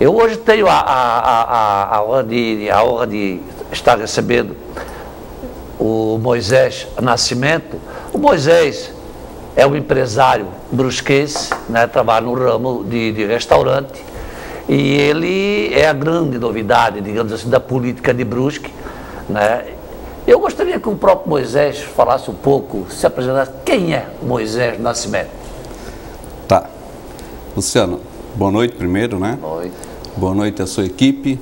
Eu hoje tenho a honra de estar recebendo o Moisés Nascimento. O Moisés é um empresário brusquense, né, trabalha no ramo de restaurante, e ele é a grande novidade, digamos assim, da política de Brusque, né? Eu gostaria que o próprio Moisés falasse um pouco, se apresentasse, quem é Moisés Nascimento? Tá. Luciano, boa noite primeiro, né? Boa noite. Boa noite à sua equipe.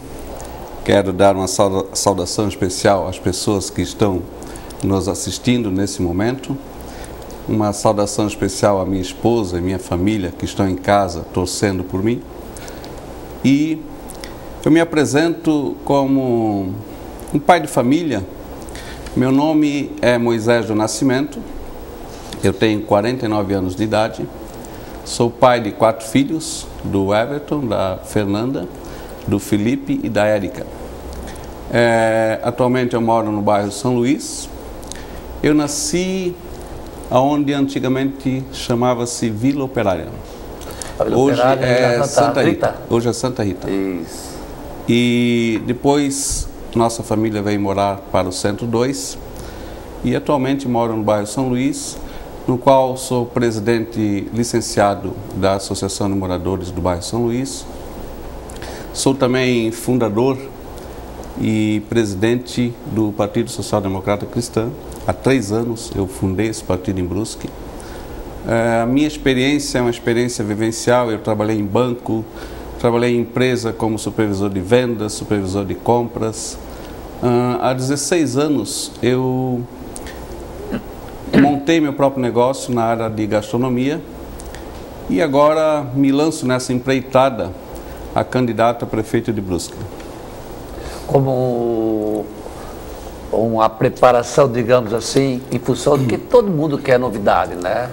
Quero dar uma saudação especial às pessoas que estão nos assistindo nesse momento. Uma saudação especial à minha esposa e minha família que estão em casa torcendo por mim. E eu me apresento como um pai de família. Meu nome é Moisés do Nascimento, eu tenho 49 anos de idade, sou pai de 4 filhos, do Everton, da Fernanda, do Felipe e da Érica. Atualmente eu moro no bairro São Luís. Eu nasci onde antigamente chamava-se Vila Operária. Hoje é Santa Rita. Hoje é Santa Rita. Isso. E depois nossa família veio morar para o Centro 2 e atualmente moro no bairro São Luís, no qual sou presidente licenciado da Associação de Moradores do bairro São Luís. Sou também fundador e presidente do Partido Social Democrata Cristão. Há 3 anos eu fundei esse partido em Brusque. A minha experiência é uma experiência vivencial. Eu trabalhei em banco, trabalhei em empresa como supervisor de vendas, supervisor de compras. Há 16 anos eu montei meu próprio negócio na área de gastronomia e agora me lanço nessa empreitada a candidato a prefeito de Brusque. Como uma preparação, digamos assim, em função de que todo mundo quer novidade, né?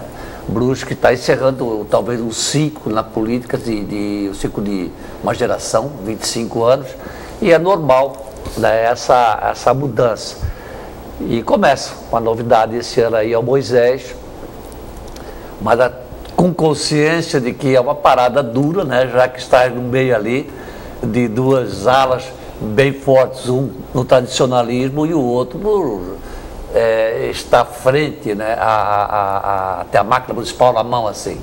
Brusque está encerrando talvez um ciclo na política, um ciclo de uma geração, 25 anos, e é normal, né, essa mudança. E começa com a novidade esse ano aí, é o Moisés, mas com consciência de que é uma parada dura, né, já que está no meio ali de 2 alas bem fortes, um no tradicionalismo e o outro está à frente, né, até a máquina municipal na mão, assim.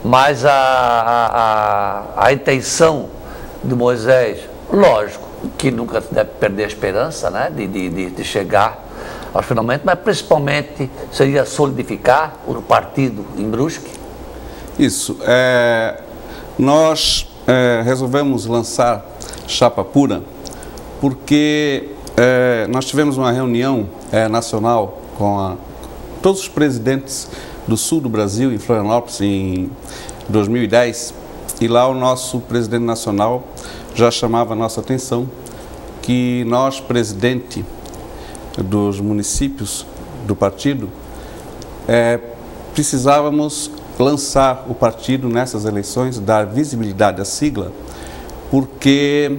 Mas a intenção de Moisés, lógico, que nunca deve perder a esperança, né, de chegar ao finalmente, mas principalmente seria solidificar o partido em Brusque. Isso. Nós resolvemos lançar Chapa Pura porque nós tivemos uma reunião nacional com todos os presidentes do sul do Brasil, em Florianópolis, em 2010, e lá o nosso presidente nacional já chamava a nossa atenção que nós, presidente dos municípios do partido, precisávamos lançar o partido nessas eleições, dar visibilidade à sigla, porque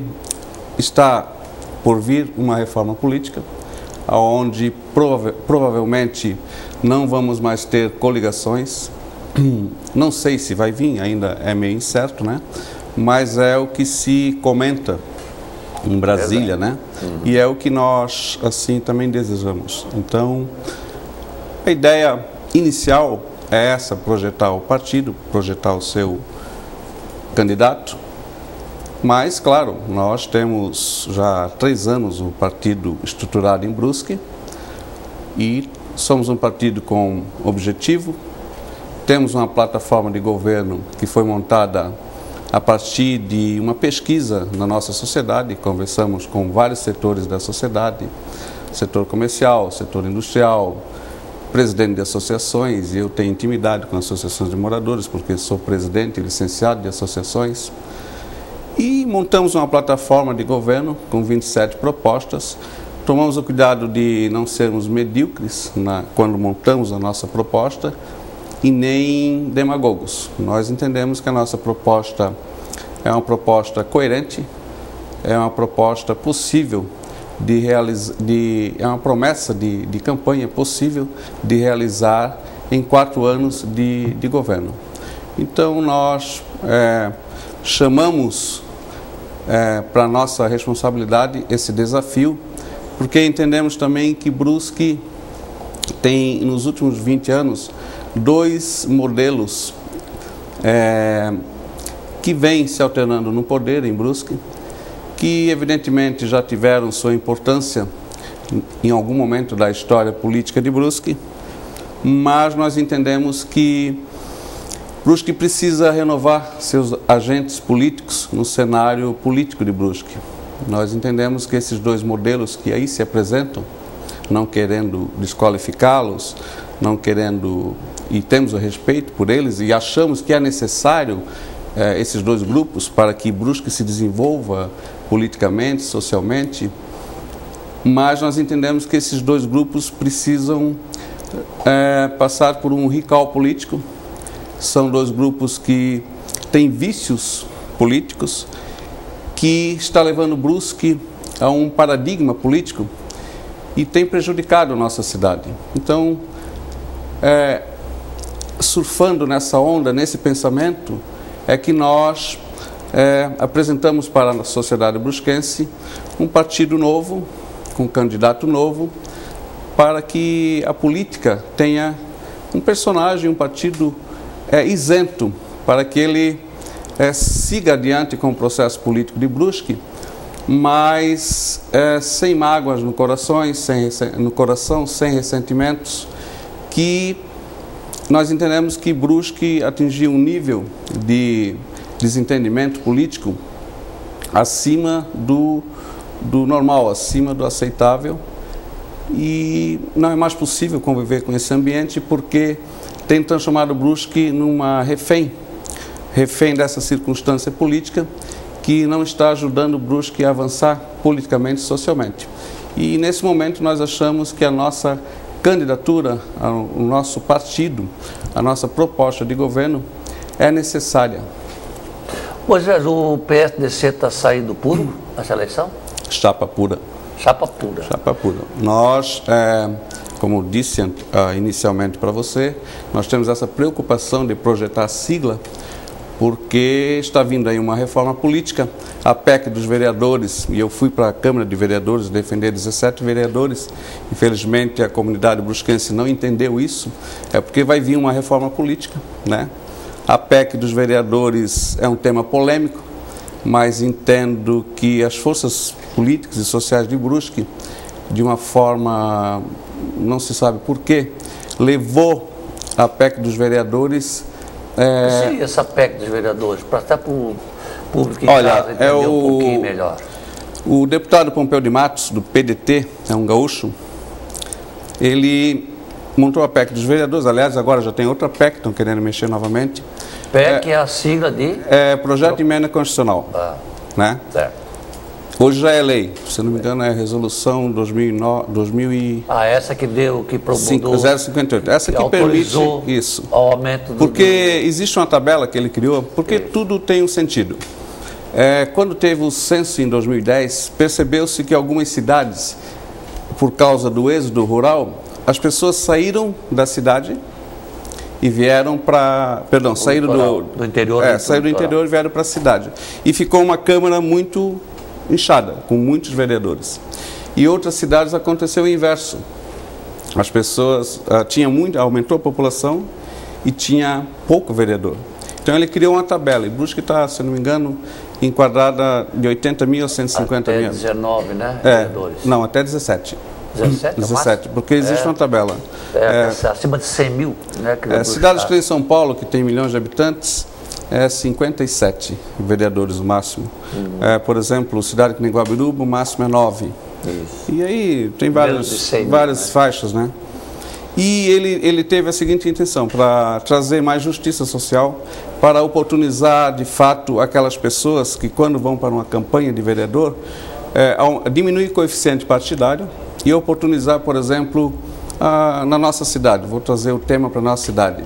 está por vir uma reforma política, onde provavelmente não vamos mais ter coligações. Não sei se vai vir, ainda é meio incerto, né? Mas é o que se comenta em Brasília, né? E é o que nós, assim, também desejamos. Então, a ideia inicial é essa: projetar o partido, projetar o seu candidato. Mas, claro, nós temos já há 3 anos o partido estruturado em Brusque e somos um partido com objetivo. Temos uma plataforma de governo que foi montada a partir de uma pesquisa na nossa sociedade. Conversamos com vários setores da sociedade, setor comercial, setor industrial, presidente de associações, e eu tenho intimidade com associações de moradores, porque sou presidente e licenciado de associações. E montamos uma plataforma de governo com 27 propostas. Tomamos o cuidado de não sermos medíocres quando montamos a nossa proposta e nem demagogos. Nós entendemos que a nossa proposta é uma proposta coerente, é uma proposta possível de realizar, é uma promessa de campanha possível de realizar em 4 anos de governo. Então nós chamamos para nossa responsabilidade esse desafio, porque entendemos também que Brusque tem, nos últimos 20 anos, 2 modelos que vêm se alternando no poder em Brusque, que evidentemente já tiveram sua importância em algum momento da história política de Brusque, mas nós entendemos que Brusque precisa renovar seus agentes políticos no cenário político de Brusque. Nós entendemos que esses 2 modelos que aí se apresentam, não querendo desqualificá-los, não querendo, e temos o respeito por eles, e achamos que é necessário esses 2 grupos para que Brusque se desenvolva politicamente, socialmente, mas nós entendemos que esses 2 grupos precisam passar por um recall político. São 2 grupos que têm vícios políticos, que está levando Brusque a um paradigma político e tem prejudicado a nossa cidade. Então, surfando nessa onda, nesse pensamento, é que nós apresentamos para a sociedade brusquense um partido novo, com um candidato novo, para que a política tenha um personagem, um partido isento, para que ele siga adiante com o processo político de Brusque, mas sem mágoas no coração, sem ressentimentos, que nós entendemos que Brusque atingiu um nível de desentendimento político acima do normal, acima do aceitável, e não é mais possível conviver com esse ambiente porque tem transformado Brusque numa refém dessa circunstância política que não está ajudando Brusque a avançar politicamente e socialmente. E nesse momento nós achamos que a nossa candidatura, o nosso partido, a nossa proposta de governo é necessária. Moisés, o PSDC está saindo puro nessa eleição? Chapa pura. Chapa pura. Chapa pura. Nós, como disse inicialmente para você, nós temos essa preocupação de projetar a sigla, porque está vindo aí uma reforma política, a PEC dos vereadores, e eu fui para a Câmara de Vereadores defender 17 vereadores, infelizmente a comunidade brusquense não entendeu isso, porque vai vir uma reforma política, né? A PEC dos vereadores é um tema polêmico, mas entendo que as forças políticas e sociais de Brusque, de uma forma, não se sabe por quê, levou a PEC dos vereadores. Sim, essa PEC dos vereadores, para estar para o público em olha, casa entender um pouquinho melhor. O deputado Pompeu de Matos, do PDT, é um gaúcho, ele montou a PEC dos vereadores, aliás, agora já tem outra PEC, estão querendo mexer novamente. PEC é a sigla de? Projeto de Emenda Constitucional. Né? Certo. Hoje já é lei, se não me engano é a resolução 2000 essa que deu, que promulgou. 058. Essa que permite isso. Ao aumento porque existe uma tabela que ele criou, porque tudo tem um sentido. Quando teve o censo em 2010, percebeu-se que algumas cidades, por causa do êxodo rural, as pessoas saíram da cidade e vieram para... Perdão, saíram do interior. Saíram do interior e vieram para a cidade. E ficou uma Câmara muito inchada, com muitos vereadores. E outras cidades aconteceu o inverso. As pessoas aumentou a população e tinha pouco vereador. Então ele criou uma tabela, e Brusque está, se não me engano, enquadrada de 80 mil a 150 mil. Até 19, né? Vereadores. Não, até 17. 17? 17, porque existe uma tabela. Acima de 100 mil, né? Cidades que tem São Paulo, que tem milhões de habitantes, 57 vereadores o máximo. Por exemplo, cidade que nem Guabiruba, o máximo é 9. Isso. E aí tem várias faixas, né? E ele teve a seguinte intenção, para trazer mais justiça social, para oportunizar de fato aquelas pessoas que quando vão para uma campanha de vereador, diminuir o coeficiente partidário e oportunizar, por exemplo, na nossa cidade. Vou trazer o tema para a nossa cidade.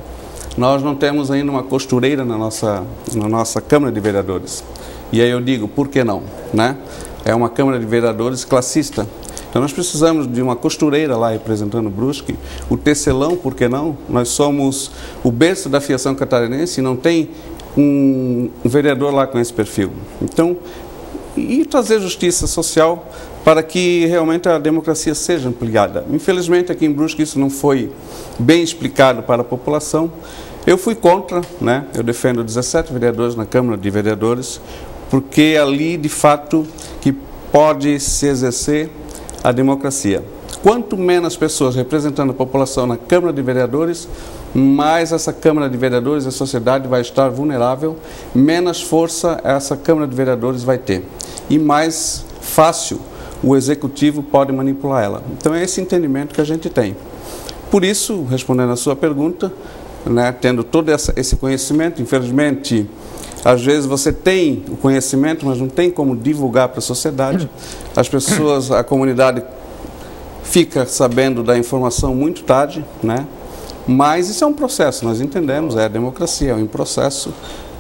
Nós não temos ainda uma costureira na nossa Câmara de Vereadores. E aí eu digo, por que não? Né? É uma Câmara de Vereadores classista. Então nós precisamos de uma costureira lá representando Brusque, o tecelão, por que não? Nós somos o berço da fiação catarinense e não tem um vereador lá com esse perfil. Então, e trazer justiça social para que realmente a democracia seja ampliada. Infelizmente, aqui em Brusque isso não foi bem explicado para a população. Eu fui contra, né? Eu defendo 17 vereadores na Câmara de Vereadores, porque ali, de fato, que pode se exercer a democracia. Quanto menos pessoas representando a população na Câmara de Vereadores, mais essa Câmara de Vereadores, a sociedade vai estar vulnerável, menos força essa Câmara de Vereadores vai ter. E mais fácil o Executivo pode manipular ela. Então é esse entendimento que a gente tem. Por isso, respondendo a sua pergunta, né, tendo todo esse conhecimento, infelizmente, às vezes você tem o conhecimento, mas não tem como divulgar para a sociedade. As pessoas, a comunidade fica sabendo da informação muito tarde, né? Mas isso é um processo, nós entendemos, é a democracia, é um processo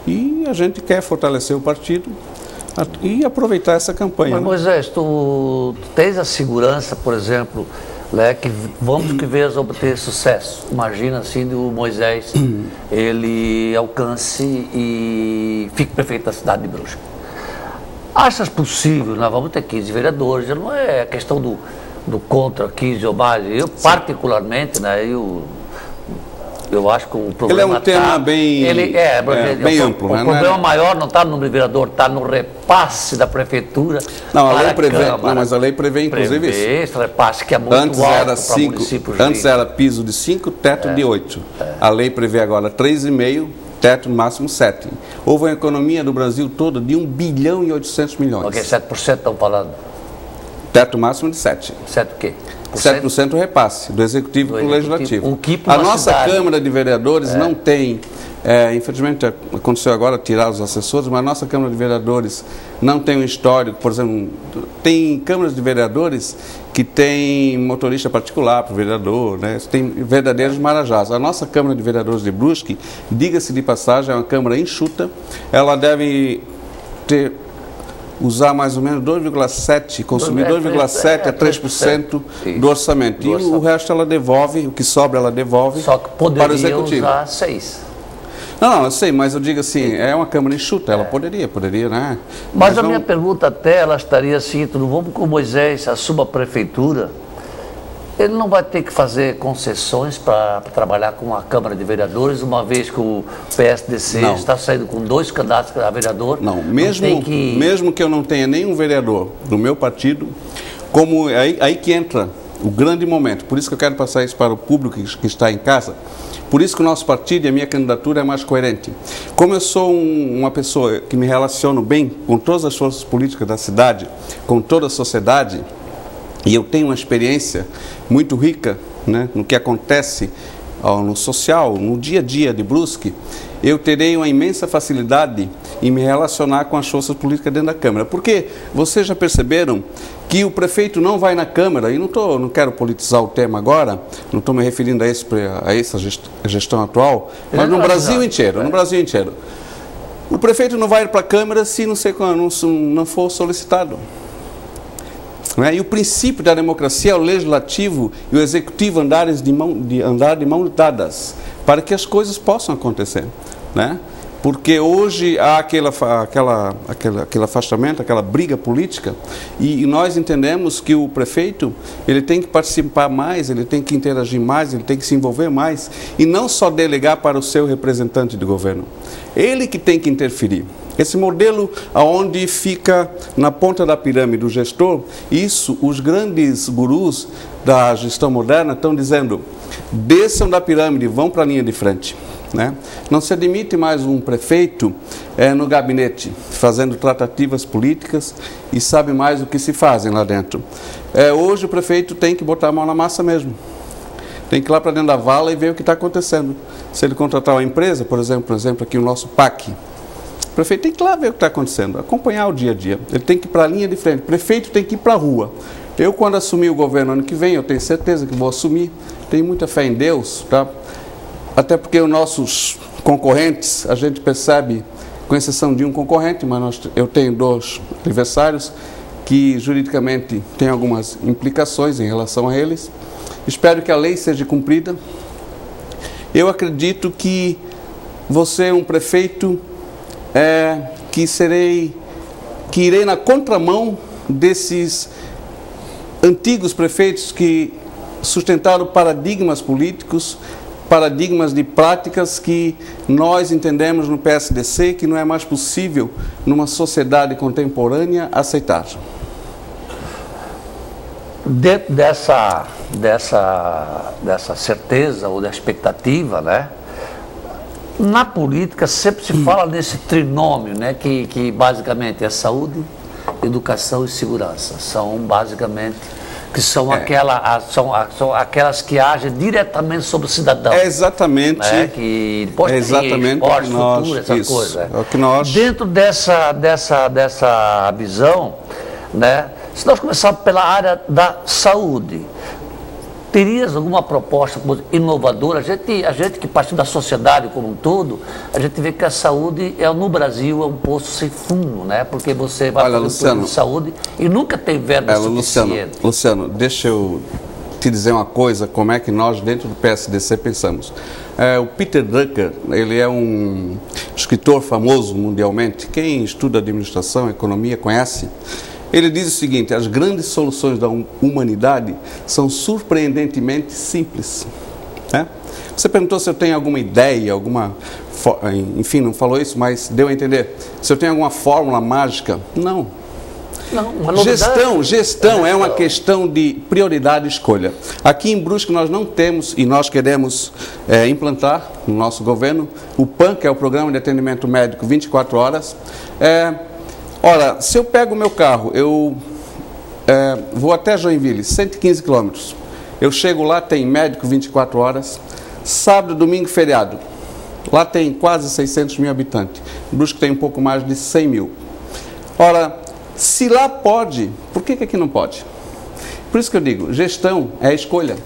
e a gente quer fortalecer o partido e aproveitar essa campanha. Mas, Moisés, tu tens a segurança, por exemplo, né, que vamos que venhas obter sucesso. Imagina assim o Moisés, ele alcance e fique prefeito da cidade de Brusque. Achas possível, nós vamos ter 15 vereadores, não é a questão do contra 15 ou mais. Eu, particularmente, né, eu acho que o problema ele é um tema bem amplo. O problema maior não está no número de vereador, está no repasse da prefeitura. Não, a lei prevê, mas a lei prevê inclusive isso. Esse repasse que é muito antes alto era 5, antes era piso de 5, teto de 8. A lei prevê agora 3,5, teto no máximo 7. Houve uma economia do Brasil toda de 1 bilhão e 800 milhões. Ok, 7% estão falando. Teto máximo de 7. 7 o quê? 7% repasse do Executivo para o Legislativo. O que a nossa Câmara de Vereadores não tem, infelizmente aconteceu agora tirar os assessores, mas a nossa Câmara de Vereadores não tem um histórico. Por exemplo, tem câmaras de vereadores que tem motorista particular para o vereador, né? Tem verdadeiros marajás. A nossa Câmara de Vereadores de Brusque, diga-se de passagem, é uma Câmara enxuta, ela deve usar mais ou menos 2,7%, consumir 2,7% a 3% do orçamento. E o resto ela devolve, o que sobra ela devolve Só que para o Executivo. Usar 6%. Não, eu sei, mas eu digo assim, é uma Câmara enxuta, ela poderia, né? Mas a minha pergunta até, ela estaria assim, tudo vamos com o Moisés, assuma a prefeitura, ele não vai ter que fazer concessões para trabalhar com a Câmara de Vereadores, uma vez que o PSDC está saindo com 2 candidatos a vereador? Não, mesmo que eu não tenha nenhum vereador do meu partido, como aí que entra o grande momento, por isso que eu quero passar isso para o público que está em casa, por isso que o nosso partido e a minha candidatura é mais coerente. Como eu sou uma pessoa que me relaciono bem com todas as forças políticas da cidade, com toda a sociedade, e eu tenho uma experiência muito rica, né, no que acontece no social, no dia a dia de Brusque, eu terei uma imensa facilidade em me relacionar com as forças políticas dentro da Câmara. Porque vocês já perceberam que o prefeito não vai na Câmara, e não quero politizar o tema agora, não estou me referindo a essa gestão atual, mas no Brasil inteiro, o prefeito não vai para a Câmara se não for solicitado. E o princípio da democracia é o legislativo e o executivo andar de mãos dadas para que as coisas possam acontecer, né? Porque hoje há aquele afastamento, aquela briga política, e nós entendemos que o prefeito ele tem que participar mais, ele tem que interagir mais, ele tem que se envolver mais, e não só delegar para o seu representante de governo. Ele que tem que interferir. Esse modelo onde fica na ponta da pirâmide o gestor, isso os grandes gurus da gestão moderna estão dizendo, desçam da pirâmide, vão para a linha de frente. Né? Não se admite mais um prefeito no gabinete, fazendo tratativas políticas e sabe mais o que se fazem lá dentro. Hoje o prefeito tem que botar a mão na massa mesmo. Tem que ir lá para dentro da vala e ver o que está acontecendo. Se ele contratar uma empresa, por exemplo aqui o nosso PAC, o prefeito tem que ir lá ver o que está acontecendo, acompanhar o dia a dia. Ele tem que ir para a linha de frente. O prefeito tem que ir para a rua. Eu, quando assumir o governo ano que vem, eu tenho certeza que vou assumir. Tenho muita fé em Deus, tá? Até porque os nossos concorrentes, a gente percebe, com exceção de um concorrente, mas eu tenho 2 adversários que juridicamente têm algumas implicações em relação a eles. Espero que a lei seja cumprida. Eu acredito que você é um prefeito que que irei na contramão desses antigos prefeitos que sustentaram paradigmas políticos, paradigmas de práticas que nós entendemos no PSDC que não é mais possível numa sociedade contemporânea aceitar. Dentro dessa certeza ou da expectativa, né? Na política sempre se fala nesse trinômio, né? Que basicamente é saúde, educação e segurança. São basicamente são aquelas que agem diretamente sobre o cidadão. É exatamente. Né? Que depois é exatamente esporte, futuro, essas coisas. É o que nós... Dentro dessa visão, né? Se nós começarmos pela área da saúde, terias alguma proposta inovadora? A gente que parte da sociedade como um todo, a gente vê que a saúde no Brasil é um poço sem fundo, né? Porque você vai fazer um plano de saúde e nunca tem verba suficiente. Luciano, deixa eu te dizer uma coisa, como é que nós dentro do PSDC pensamos. O Peter Drucker, ele é um escritor famoso mundialmente, quem estuda administração, economia, conhece. Ele diz o seguinte: as grandes soluções da humanidade são surpreendentemente simples. Né? Você perguntou se eu tenho alguma ideia, enfim, não falou isso, mas deu a entender. Se eu tenho alguma fórmula mágica? Não. Gestão é uma questão de prioridade e escolha. Aqui em Brusque nós não temos, e nós queremos implantar no nosso governo, o PAN, que é o Programa de Atendimento Médico 24 horas. Ora, se eu pego o meu carro, eu vou até Joinville, 115 quilômetros. Eu chego lá, tem médico 24 horas, sábado, domingo, feriado. Lá tem quase 600 mil habitantes. Brusque tem um pouco mais de 100 mil. Ora, se lá pode, por que aqui não pode? Por isso que eu digo, gestão é escolha.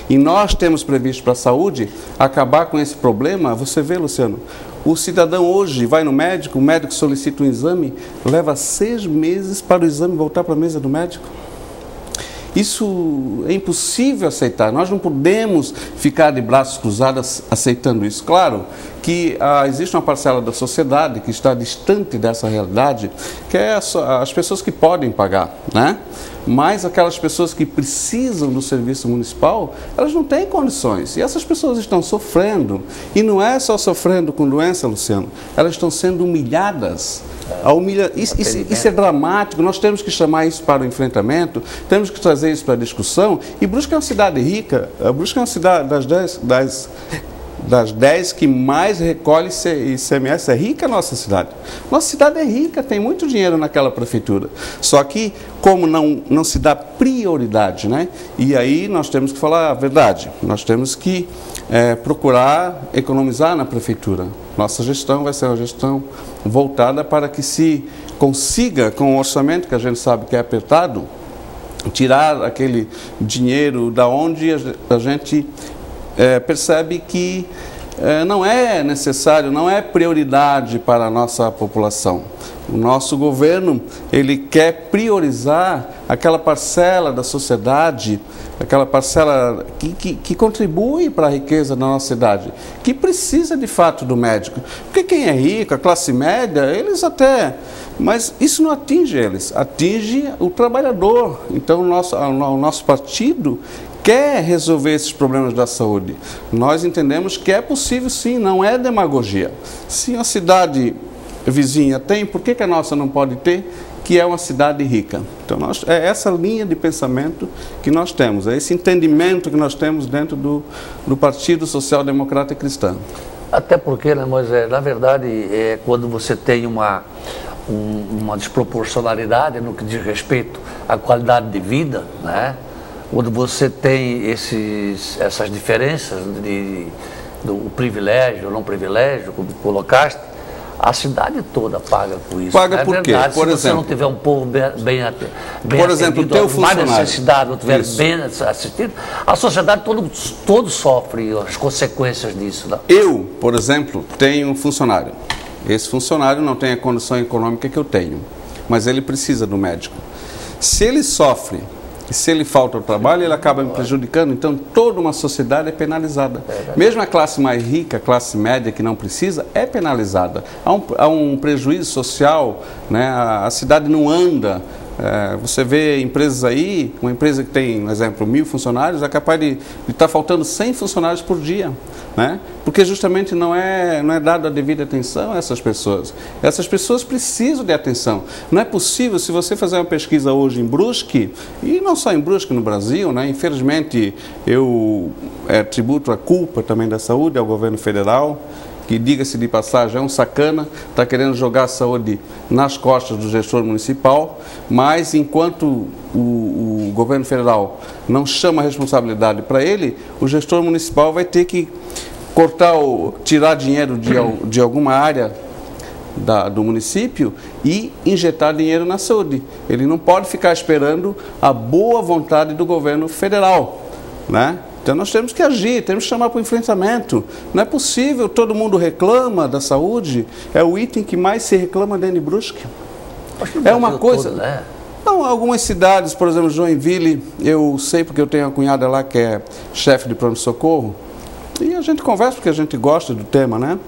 E nós temos previsto para a saúde acabar com esse problema. Você vê, Luciano, o cidadão hoje vai no médico, o médico solicita um exame, leva 6 meses para o exame voltar para a mesa do médico. Isso é impossível aceitar. Nós não podemos ficar de braços cruzados aceitando isso. Claro que existe uma parcela da sociedade que está distante dessa realidade, que é as pessoas que podem pagar, né? Mas aquelas pessoas que precisam do serviço municipal, elas não têm condições. E essas pessoas estão sofrendo. E não é só sofrendo com doença, Luciano. Elas estão sendo humilhadas. Isso é dramático. Nós temos que chamar isso para o enfrentamento, temos que trazer isso para a discussão. E Brusque é uma cidade rica. Brusque é uma cidade das 10 que mais recolhe ICMS. É rica a nossa cidade. Nossa cidade é rica, tem muito dinheiro naquela prefeitura. Só que, como não se dá prioridade, né? E aí nós temos que falar a verdade. Nós temos que procurar economizar na prefeitura. Nossa gestão vai ser uma gestão voltada para que se consiga, com o orçamento que a gente sabe que é apertado, tirar aquele dinheiro da onde a gente percebe que não é necessário, não é prioridade para a nossa população. O nosso governo, ele quer priorizar aquela parcela da sociedade, aquela parcela que contribui para a riqueza da nossa cidade, que precisa de fato do médico. Porque quem é rico, a classe média, eles até... Mas isso não atinge eles, atinge o trabalhador. Então o nosso partido quer resolver esses problemas da saúde. Nós entendemos que é possível sim, não é demagogia. Se a cidade vizinha tem, por que a nossa não pode ter, que é uma cidade rica? Então é essa linha de pensamento que nós temos, é esse entendimento que nós temos dentro do Partido Social Democrata Cristão. Até porque, né, Moisés, na verdade, quando você tem uma desproporcionalidade no que diz respeito à qualidade de vida, né? Quando você tem essas diferenças do privilégio ou não privilégio, como colocaste, a cidade toda paga por isso. Paga por quê? Por exemplo, se você não tiver um povo bem por exemplo, o teu funcionário, mais necessidade, não tiver bem assistido, a sociedade todo sofre as consequências disso. Né? Eu, por exemplo, tenho um funcionário. Esse funcionário não tem a condição econômica que eu tenho, mas ele precisa do médico. Se ele sofre E se ele falta ao trabalho, ele acaba me prejudicando. Então, toda uma sociedade é penalizada. Mesmo a classe mais rica, a classe média que não precisa, é penalizada. Há um prejuízo social, né? A cidade não anda. Você vê empresas aí, uma empresa que tem, por exemplo, 1000 funcionários, é capaz de estar faltando 100 funcionários por dia, né? Porque justamente não é dado a devida atenção a essas pessoas. Essas pessoas precisam de atenção. Não é possível, se você fazer uma pesquisa hoje em Brusque, e não só em Brusque, no Brasil, né? Infelizmente, eu tributo a culpa também da saúde ao governo federal, que, diga-se de passagem, é um sacana, está querendo jogar a saúde nas costas do gestor municipal, mas enquanto o governo federal não chama a responsabilidade para ele, o gestor municipal vai ter que tirar dinheiro de alguma área do município e injetar dinheiro na saúde. Ele não pode ficar esperando a boa vontade do governo federal, né? Então nós temos que agir, temos que chamar para o enfrentamento. Não é possível, todo mundo reclama da saúde, é o item que mais se reclama dentro de Brusque. É uma coisa... Todo, né? Não, algumas cidades, por exemplo, Joinville, eu sei porque eu tenho uma cunhada lá que é chefe de pronto-socorro, e a gente conversa porque a gente gosta do tema, né?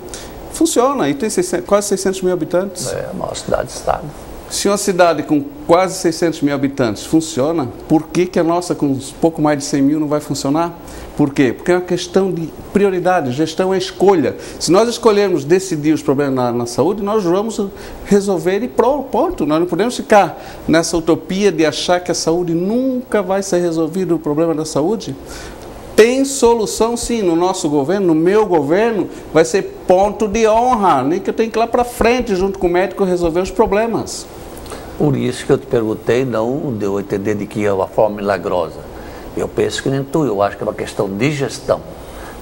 Funciona, e tem quase 600 mil habitantes. É a maior cidade do estado. Se uma cidade com quase 600 mil habitantes funciona, por que a nossa com pouco mais de 100 mil não vai funcionar? Por quê? Porque é uma questão de prioridade, gestão é escolha. Se nós escolhermos decidir os problemas na saúde, nós vamos resolver e ponto. Nós não podemos ficar nessa utopia de achar que a saúde nunca vai ser resolvido, o problema da saúde. Tem solução sim, no nosso governo, no meu governo, vai ser ponto de honra, nem que eu tenha que ir lá para frente junto com o médico resolver os problemas. Por isso que eu te perguntei, não deu a entender de que é uma forma milagrosa. Eu penso que nem tu, eu acho que é uma questão de gestão,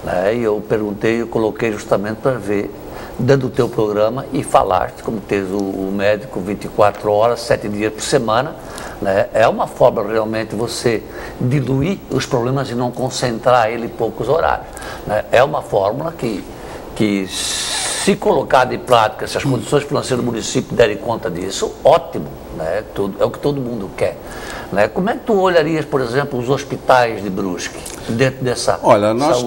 né? E eu perguntei, eu coloquei justamente para ver, dentro do teu programa, e falaste, como tens o médico 24 horas, 7 dias por semana, né? É uma forma realmente você diluir os problemas e não concentrar ele em poucos horários, né? É uma fórmula que se colocada em prática, se as condições financeiras do município derem conta disso, ótimo, né? É o que todo mundo quer, né? Como é que tu olharias, por exemplo, os hospitais de Brusque, dentro dessa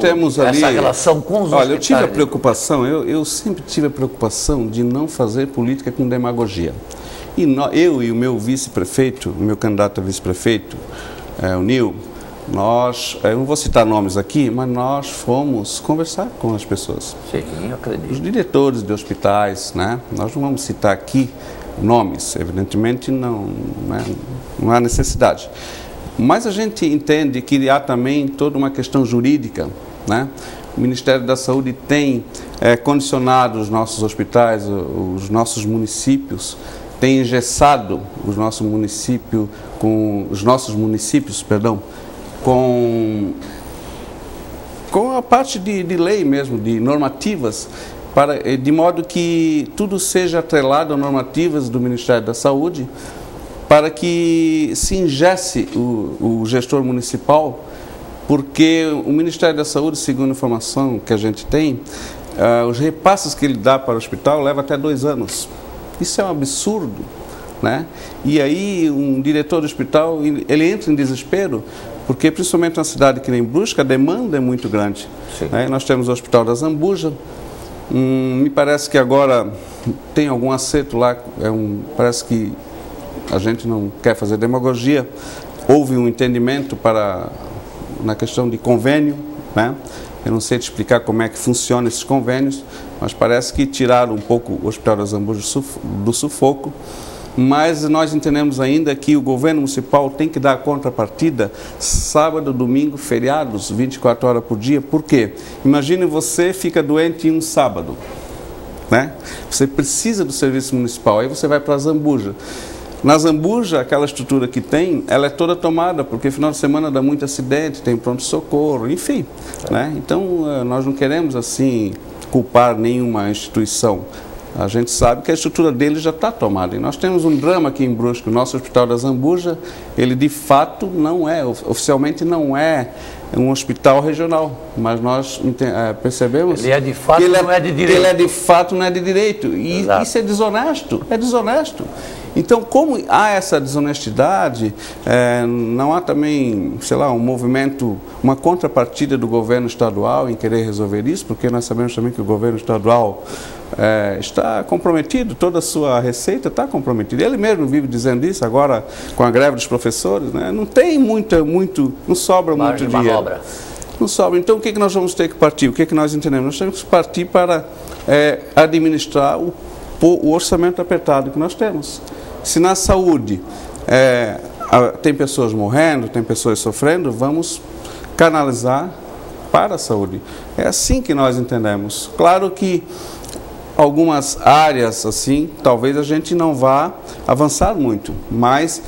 temos ali essa relação com os hospitais? Eu tive a preocupação, eu sempre tive a preocupação de não fazer política com demagogia. E eu e o meu vice-prefeito, o meu candidato a vice-prefeito, o Nil, eu não vou citar nomes aqui, mas nós fomos conversar com as pessoas. Sim, eu acredito. Os diretores de hospitais, né? Nós não vamos citar aqui nomes, evidentemente não há necessidade. Mas a gente entende que há também toda uma questão jurídica, né? O Ministério da Saúde tem condicionado os nossos hospitais, os nossos municípios, tem engessado os nossos municípios, com a parte de lei mesmo, de normativas, de modo que tudo seja atrelado a normativas do Ministério da Saúde, para que se engesse o gestor municipal, porque o Ministério da Saúde, segundo a informação que a gente tem, os repasses que ele dá para o hospital levam até 2 anos. Isso é um absurdo, né? E aí um diretor do hospital, ele entra em desespero, porque principalmente na cidade que nem Brusque, a demanda é muito grande. Né? Nós temos o Hospital da Zambuja, me parece que agora tem algum acerto lá, parece que a gente não quer fazer demagogia, houve um entendimento na questão de convênio, né? Eu não sei te explicar como é que funciona esses convênios, mas parece que tiraram um pouco o Hospital da Zambuja do sufoco. Mas nós entendemos ainda que o governo municipal tem que dar a contrapartida sábado, domingo, feriados, 24 horas por dia. Por quê? Imagine você fica doente em um sábado, né? Você precisa do serviço municipal, aí você vai para a Zambuja. Na Zambuja, aquela estrutura que tem, ela é toda tomada, porque final de semana dá muito acidente, tem pronto-socorro, enfim. Né? Então, nós não queremos, assim, culpar nenhuma instituição. A gente sabe que a estrutura dele já está tomada. E nós temos um drama aqui em Brusque, o nosso Hospital da Zambuja, ele de fato não é, oficialmente não é um hospital regional, mas nós percebemos ele é de fato, que não é de direito. Ele é de fato, não é de direito. E isso é desonesto, Então, como há essa desonestidade, não há também, sei lá, um movimento, uma contrapartida do governo estadual em querer resolver isso, porque nós sabemos também que o governo estadual está comprometido, toda a sua receita está comprometida. Ele mesmo vive dizendo isso agora com a greve dos professores, né? Não tem não sobra muito dinheiro. Manobra. Não sobra. Então, o que nós vamos ter que partir? O que nós entendemos? Nós temos que partir para administrar o orçamento apertado que nós temos. Se na saúde tem pessoas morrendo, tem pessoas sofrendo, vamos canalizar para a saúde. É assim que nós entendemos. Claro que algumas áreas, assim, talvez a gente não vá avançar muito, mas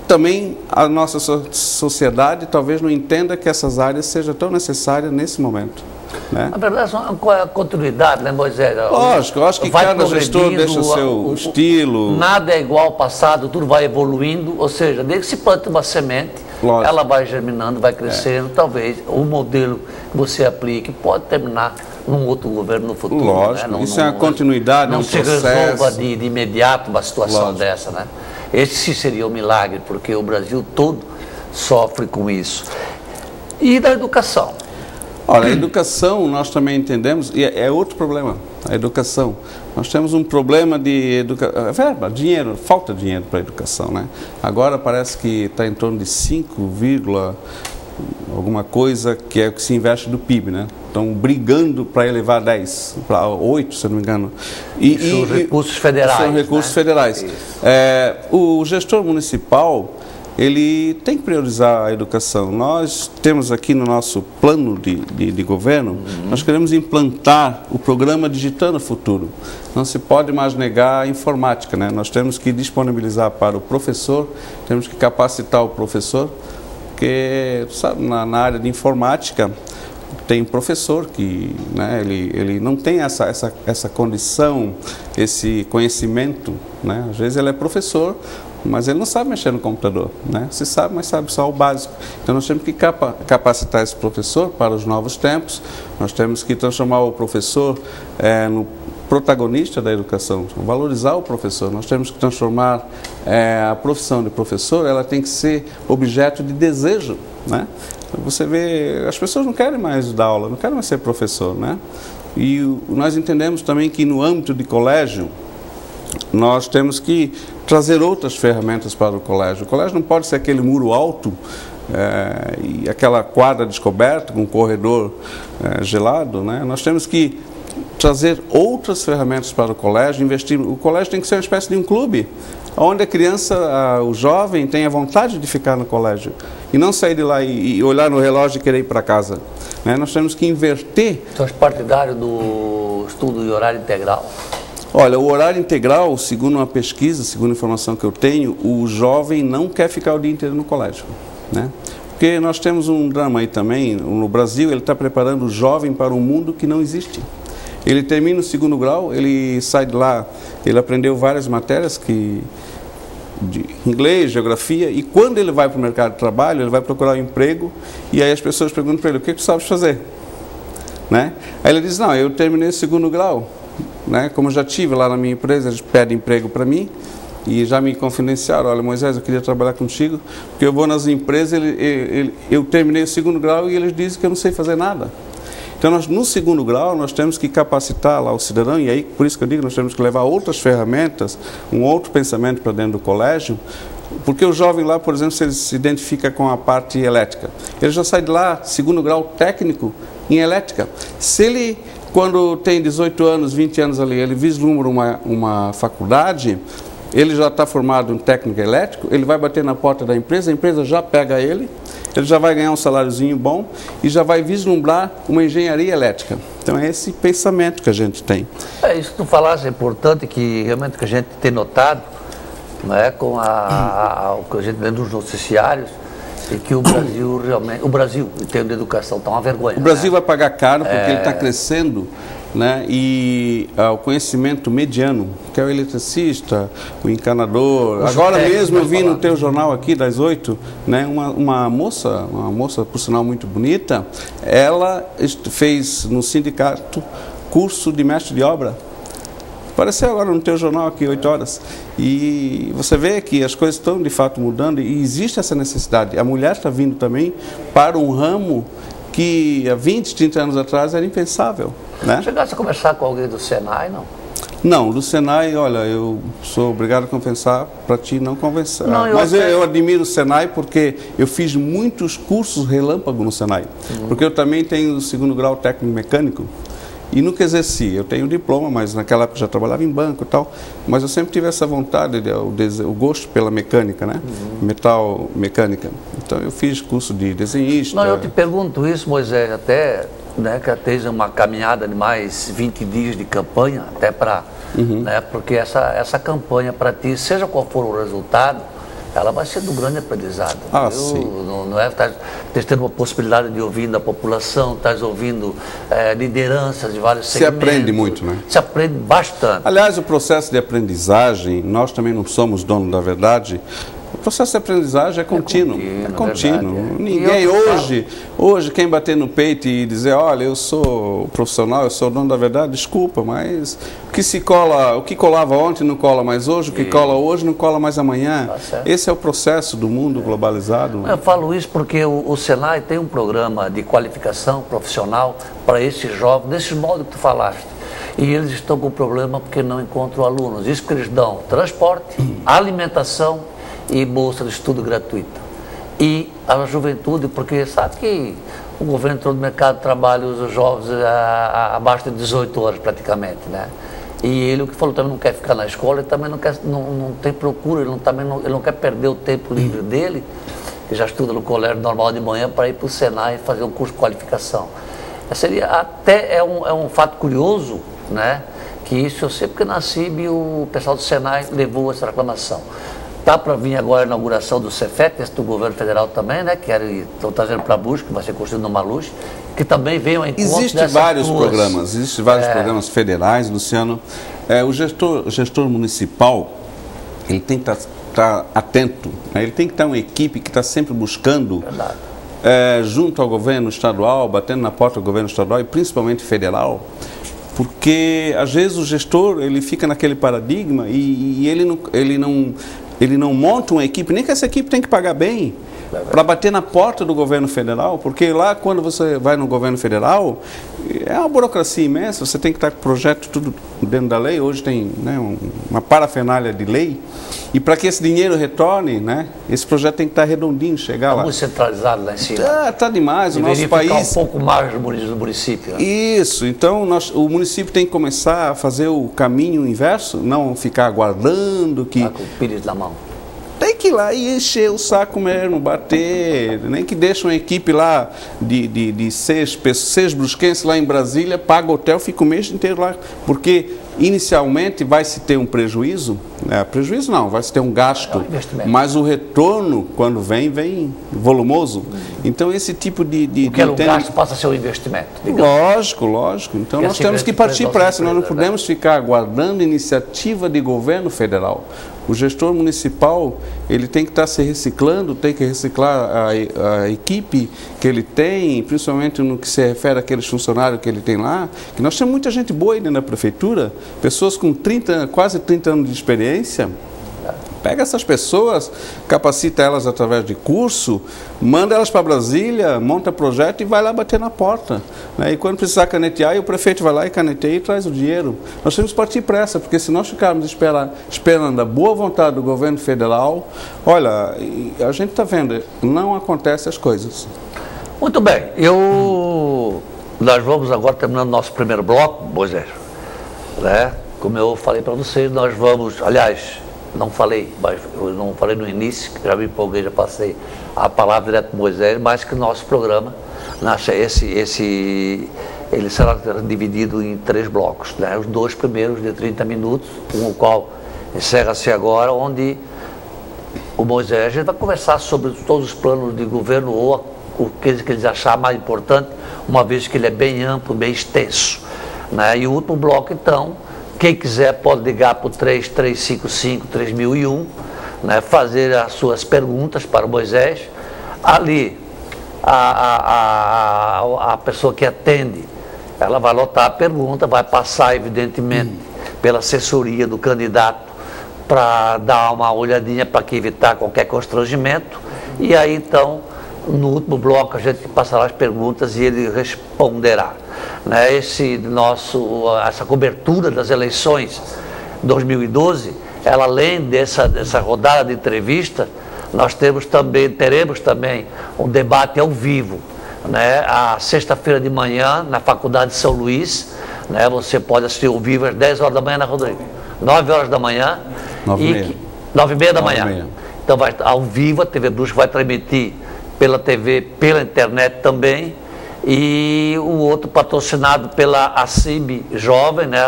também a nossa sociedade talvez não entenda que essas áreas sejam tão necessárias nesse momento. Né? Na verdade, qual é a continuidade, né, Moisés? Lógico, eu acho que cada gestor deixa o seu estilo. Nada é igual ao passado, tudo vai evoluindo, ou seja, desde que se planta uma semente, lógico, ela vai germinando, vai crescendo, talvez o modelo que você aplique pode terminar num outro governo no futuro. Lógico, né? Isso é uma continuidade, não um processo. Não se resolva de imediato uma situação dessa, né? Esse sim seria um milagre, porque o Brasil todo sofre com isso. E da educação? Olha, a educação nós também entendemos, e é outro problema, a educação. Nós temos um problema de verba, dinheiro, falta de dinheiro para a educação, né? Agora parece que está em torno de 5, alguma coisa que é o que se investe do PIB, né? Estão brigando para elevar 10, para 8, se não me engano. São recursos federais. São recursos federais. O gestor municipal, ele tem que priorizar a educação. Nós temos aqui no nosso plano de governo, nós queremos implantar o programa Digitando o Futuro. Não se pode mais negar a informática, né? Nós temos que disponibilizar para o professor, temos que capacitar o professor, porque, sabe, na área de informática, tem professor que, né, ele não tem essa condição, esse conhecimento, né? Às vezes ele é professor, mas ele não sabe mexer no computador, né? Se sabe, mas sabe só o básico. Então nós temos que capacitar esse professor para os novos tempos, nós temos que transformar o professor no protagonista da educação, valorizar o professor. Nós temos que transformar a profissão de professor, ela tem que ser objeto de desejo, né? Você vê, as pessoas não querem mais dar aula, não querem mais ser professor, né? E nós entendemos também que no âmbito de colégio, nós temos que trazer outras ferramentas para o colégio. O colégio não pode ser aquele muro alto e aquela quadra descoberta com um corredor gelado, né? Nós temos que trazer outras ferramentas para o colégio, investir. O colégio tem que ser uma espécie de um clube, onde a criança, o jovem, tenha vontade de ficar no colégio e não sair de lá e olhar no relógio e querer ir para casa, né? Nós temos que inverter. Então, é partidário do estudo de horário integral? Olha, o horário integral, segundo uma pesquisa, segundo a informação que eu tenho, o jovem não quer ficar o dia inteiro no colégio, né? Porque nós temos um drama aí também, no Brasil, ele está preparando o jovem para um mundo que não existe. Ele termina o segundo grau, ele sai de lá, ele aprendeu várias matérias de inglês, geografia, e quando ele vai para o mercado de trabalho, ele vai procurar um emprego, e aí as pessoas perguntam para ele, o que tu sabes fazer? Né? Aí ele diz, não, eu terminei o segundo grau, né? Como eu já tive lá na minha empresa, eles pedem emprego para mim, e já me confidenciaram, olha, Moisés, eu queria trabalhar contigo, porque eu vou nas empresas, eu terminei o segundo grau e eles dizem que eu não sei fazer nada. Então, no segundo grau, nós temos que capacitar lá o cidadão, e aí, por isso que eu digo, nós temos que levar outras ferramentas, um outro pensamento para dentro do colégio, porque o jovem lá, por exemplo, se ele se identifica com a parte elétrica, ele já sai de lá, segundo grau técnico em elétrica. Se ele, quando tem 18 anos, 20 anos ali, ele vislumbra uma faculdade, ele já está formado em técnico elétrico, ele vai bater na porta da empresa, a empresa já pega ele já vai ganhar um saláriozinho bom e já vai vislumbrar uma engenharia elétrica. Então é esse pensamento que a gente tem. Isso que tu falaste é importante, que realmente que a gente tem notado, né, com o que a gente vê nos noticiários, é que o Brasil realmente, o Brasil, em termos de educação, está uma vergonha. O Brasil, né, vai pagar caro porque ele está crescendo, né, e o conhecimento mediano, que é o eletricista, o encanador. Agora mesmo eu vi no teu jornal aqui das 8, né, uma moça por sinal muito bonita, ela fez no sindicato curso de mestre de obra. Apareceu agora no teu jornal aqui, 8 horas. E você vê que as coisas estão de fato mudando e existe essa necessidade. A mulher está vindo também para um ramo que há 20, 30 anos atrás era impensável. Né? Chegasse a conversar com alguém do Senai, não? Não, do Senai, olha, eu sou obrigado a confessar, para ti não convencer. Não, mas eu admiro o Senai porque eu fiz muitos cursos relâmpago no Senai. Porque eu também tenho o 2º grau técnico mecânico e nunca exerci. Eu tenho diploma, mas naquela época já trabalhava em banco e tal. Mas eu sempre tive essa vontade, o gosto pela mecânica, né? Metal mecânica. Então eu fiz curso de desenhista. Não, eu te pergunto isso, Moisés, até... Né, que esteja uma caminhada de mais 20 dias de campanha, até para, né, porque essa campanha para ti, seja qual for o resultado, ela vai ser do grande aprendizado. Sim. Não é? Estás tendo uma possibilidade de ouvir da população, estás ouvindo lideranças de vários segmentos. Se aprende muito, né? Se aprende bastante. Aliás, o processo de aprendizagem, nós também não somos donos da verdade. O processo de aprendizagem é contínuo. É contínuo. Ninguém hoje, quem bater no peito e dizer, olha, eu sou profissional, eu sou dono da verdade, desculpa, mas o que colava ontem não cola mais hoje, o que cola hoje não cola mais amanhã. Esse é o processo do mundo globalizado. Eu falo isso porque o Senai tem um programa de qualificação profissional para esses jovens, desses modos que tu falaste. E eles estão com problema porque não encontram alunos. Isso porque eles dão transporte, alimentação e bolsa de estudo gratuita. E a juventude, porque sabe que o governo entrou no mercado de trabalho, os jovens abaixo de 18 horas praticamente, né? E ele, o que falou, também não quer ficar na escola, ele também não tem procura, ele não quer perder o tempo livre dele, que já estuda no colégio normal de manhã, para ir para o Senai e fazer um curso de qualificação. É um fato curioso, né? Que isso eu sei porque na CIB o pessoal do Senai levou essa reclamação. Está para vir agora a inauguração do Cefet, esse do governo federal também, né? Que estão trazendo para a busca, que vai ser construído no Maluz, que também vem ao encontro Existem vários programas federais, Luciano. O gestor municipal, ele tem que estar atento, né? Ele tem que estar uma equipe que está sempre buscando, junto ao governo estadual, batendo na porta do governo estadual e principalmente federal, porque às vezes o gestor ele fica naquele paradigma e ele não monta uma equipe, nem que essa equipe tem que pagar bem para bater na porta do governo federal, porque lá quando você vai no governo federal, é uma burocracia imensa, você tem que estar com o projeto tudo dentro da lei, hoje tem, né, uma parafernália de lei, e para que esse dinheiro retorne, né, esse projeto tem que estar redondinho, chegar lá. Muito centralizado lá em cima. Está demais, o nosso país... Deveria ficar um pouco mais do município. Né? Isso, então o município tem que começar a fazer o caminho inverso, não ficar aguardando que... Com o pires na mão. Tem que ir lá e encher o saco mesmo, bater, nem que deixe uma equipe lá de seis brusquenses lá em Brasília, paga hotel, fica o mês inteiro lá, porque inicialmente vai se ter um prejuízo, prejuízo não, vai se ter um gasto, mas o retorno quando vem volumoso. Então esse tipo de o gasto passa a ser um investimento. Lógico. Então nós temos que partir para essa, nós não podemos ficar aguardando iniciativa de governo federal. O gestor municipal, ele tem que estar se reciclando, tem que reciclar a equipe que ele tem, principalmente no que se refere àqueles funcionários que ele tem lá, que nós temos muita gente boa aí na prefeitura, pessoas com quase 30 anos de experiência. Pega essas pessoas, capacita elas através de curso, manda elas para Brasília, monta projeto e vai lá bater na porta. Né? E quando precisar canetear, o prefeito vai lá e caneteia e traz o dinheiro. Nós temos que partir para essa, porque se nós ficarmos esperando a boa vontade do governo federal, olha, a gente está vendo, não acontecem as coisas. Muito bem, nós vamos agora terminando nosso primeiro bloco, Moisés, né? Como eu falei para vocês, nós vamos, aliás... Não falei no início, já me empolguei, já passei a palavra direto para Moisés, mas que o nosso programa, ele será dividido em 3 blocos, né? Os 2 primeiros de 30 minutos, o qual encerra-se agora, onde o Moisés, a gente vai conversar sobre todos os planos de governo ou o que eles acharem mais importante, uma vez que ele é bem amplo, bem extenso, né? E o último bloco, então, quem quiser pode ligar para o 3355-3001, né, fazer as suas perguntas para o Moisés. Ali, a pessoa que atende, ela vai lotar a pergunta, vai passar, evidentemente, pela assessoria do candidato para dar uma olhadinha para evitar qualquer constrangimento. E aí então, no último bloco, a gente passará as perguntas e ele responderá. Né? Essa cobertura das eleições 2012, ela, além dessa rodada de entrevista, nós teremos também um debate ao vivo, né? A sexta-feira de manhã, na Faculdade de São Luís, né? Você pode assistir ao vivo às 10 horas da manhã, né, Rodrigo? 9 horas da manhã. 9h30 da manhã. Então, ao vivo, a TV Brusque vai transmitir pela TV, pela internet também. E o outro patrocinado pela ACIB Jovem, né?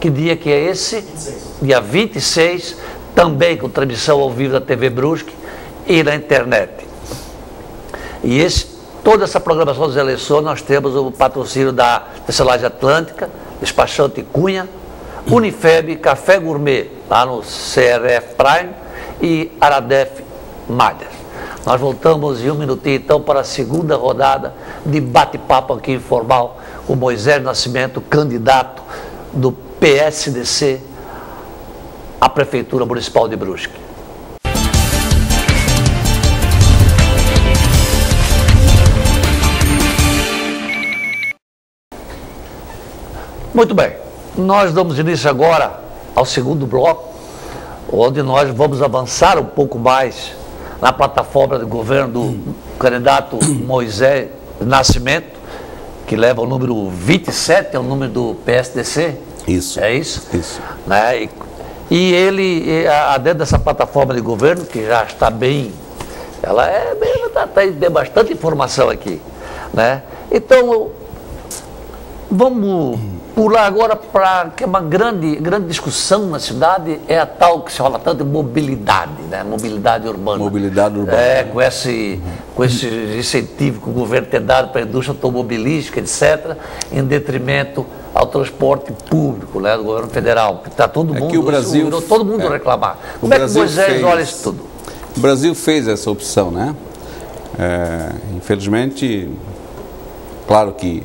Que dia que é esse? 26. Dia 26, também com transmissão ao vivo da TV Brusque e na internet. E toda essa programação das eleições, nós temos o patrocínio da Tecelagem Atlântica, Despachante Cunha, Unifeb, Café Gourmet, lá no CRF Prime, e Aradef Malhas. Nós voltamos em um minutinho, então, para a segunda rodada de bate-papo aqui informal com Moisés Nascimento, candidato do PSDC à Prefeitura Municipal de Brusque. Muito bem, nós damos início agora ao segundo bloco, onde nós vamos avançar um pouco mais na plataforma de governo do candidato Moisés Nascimento, que leva o número 27, é o número do PSDC. Isso. É isso? Isso. Né? E ele, dentro dessa plataforma de governo, que já está bem, tem bastante informação aqui, né? Então, vamos pular agora para que é uma grande discussão na cidade, é a tal que se fala tanto de mobilidade, né? Mobilidade urbana. Mobilidade urbana. Com esse incentivo que o governo tem dado para a indústria automobilística, etc., em detrimento ao transporte público, né, do governo federal, que está todo mundo, todo mundo reclamar. Como é que o Moisés olha isso tudo? O Brasil fez essa opção, né? Infelizmente, claro que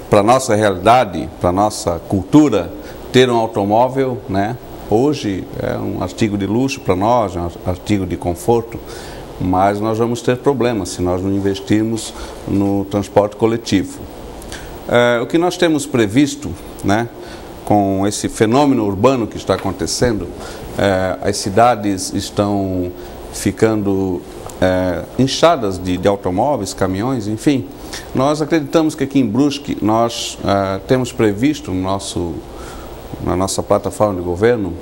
para a nossa realidade, para a nossa cultura, ter um automóvel, né, hoje é um artigo de luxo para nós, é um artigo de conforto, mas nós vamos ter problemas se nós não investirmos no transporte coletivo. O que nós temos previsto, né, com esse fenômeno urbano que está acontecendo, as cidades estão ficando inchadas de automóveis, caminhões, enfim. Nós acreditamos que aqui em Brusque nós temos previsto na nossa plataforma de governo,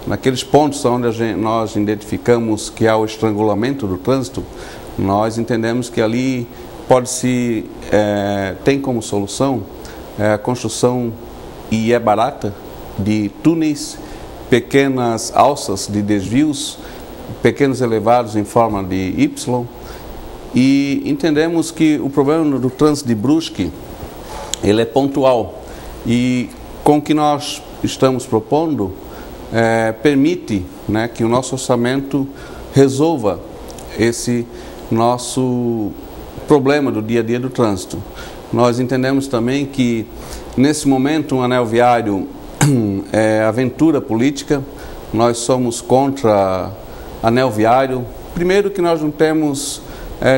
naqueles pontos onde nós identificamos que há o estrangulamento do trânsito, nós entendemos que ali tem como solução a construção, e é barata, de túneis, pequenas alças de desvios, pequenos elevados em forma de Y, e entendemos que o problema do trânsito de Brusque, ele é pontual, e com o que nós estamos propondo, permite, né, que o nosso orçamento resolva esse nosso problema do dia a dia do trânsito. Nós entendemos também que, nesse momento, um anel viário é aventura política. Nós somos contra anel viário. Primeiro que nós não temos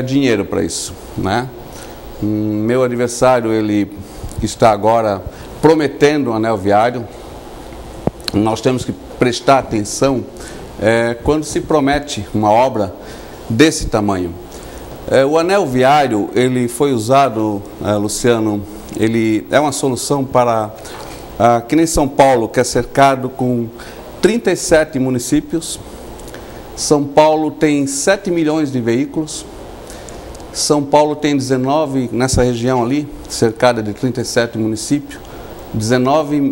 dinheiro para isso, né? Meu adversário, ele está agora prometendo um anel viário. Nós temos que prestar atenção quando se promete uma obra desse tamanho. O anel viário, ele foi usado, Luciano, ele é uma solução para, que nem São Paulo, que é cercado com 37 municípios. São Paulo tem 7 milhões de veículos. São Paulo tem 19, nessa região ali, cercada de 37 municípios,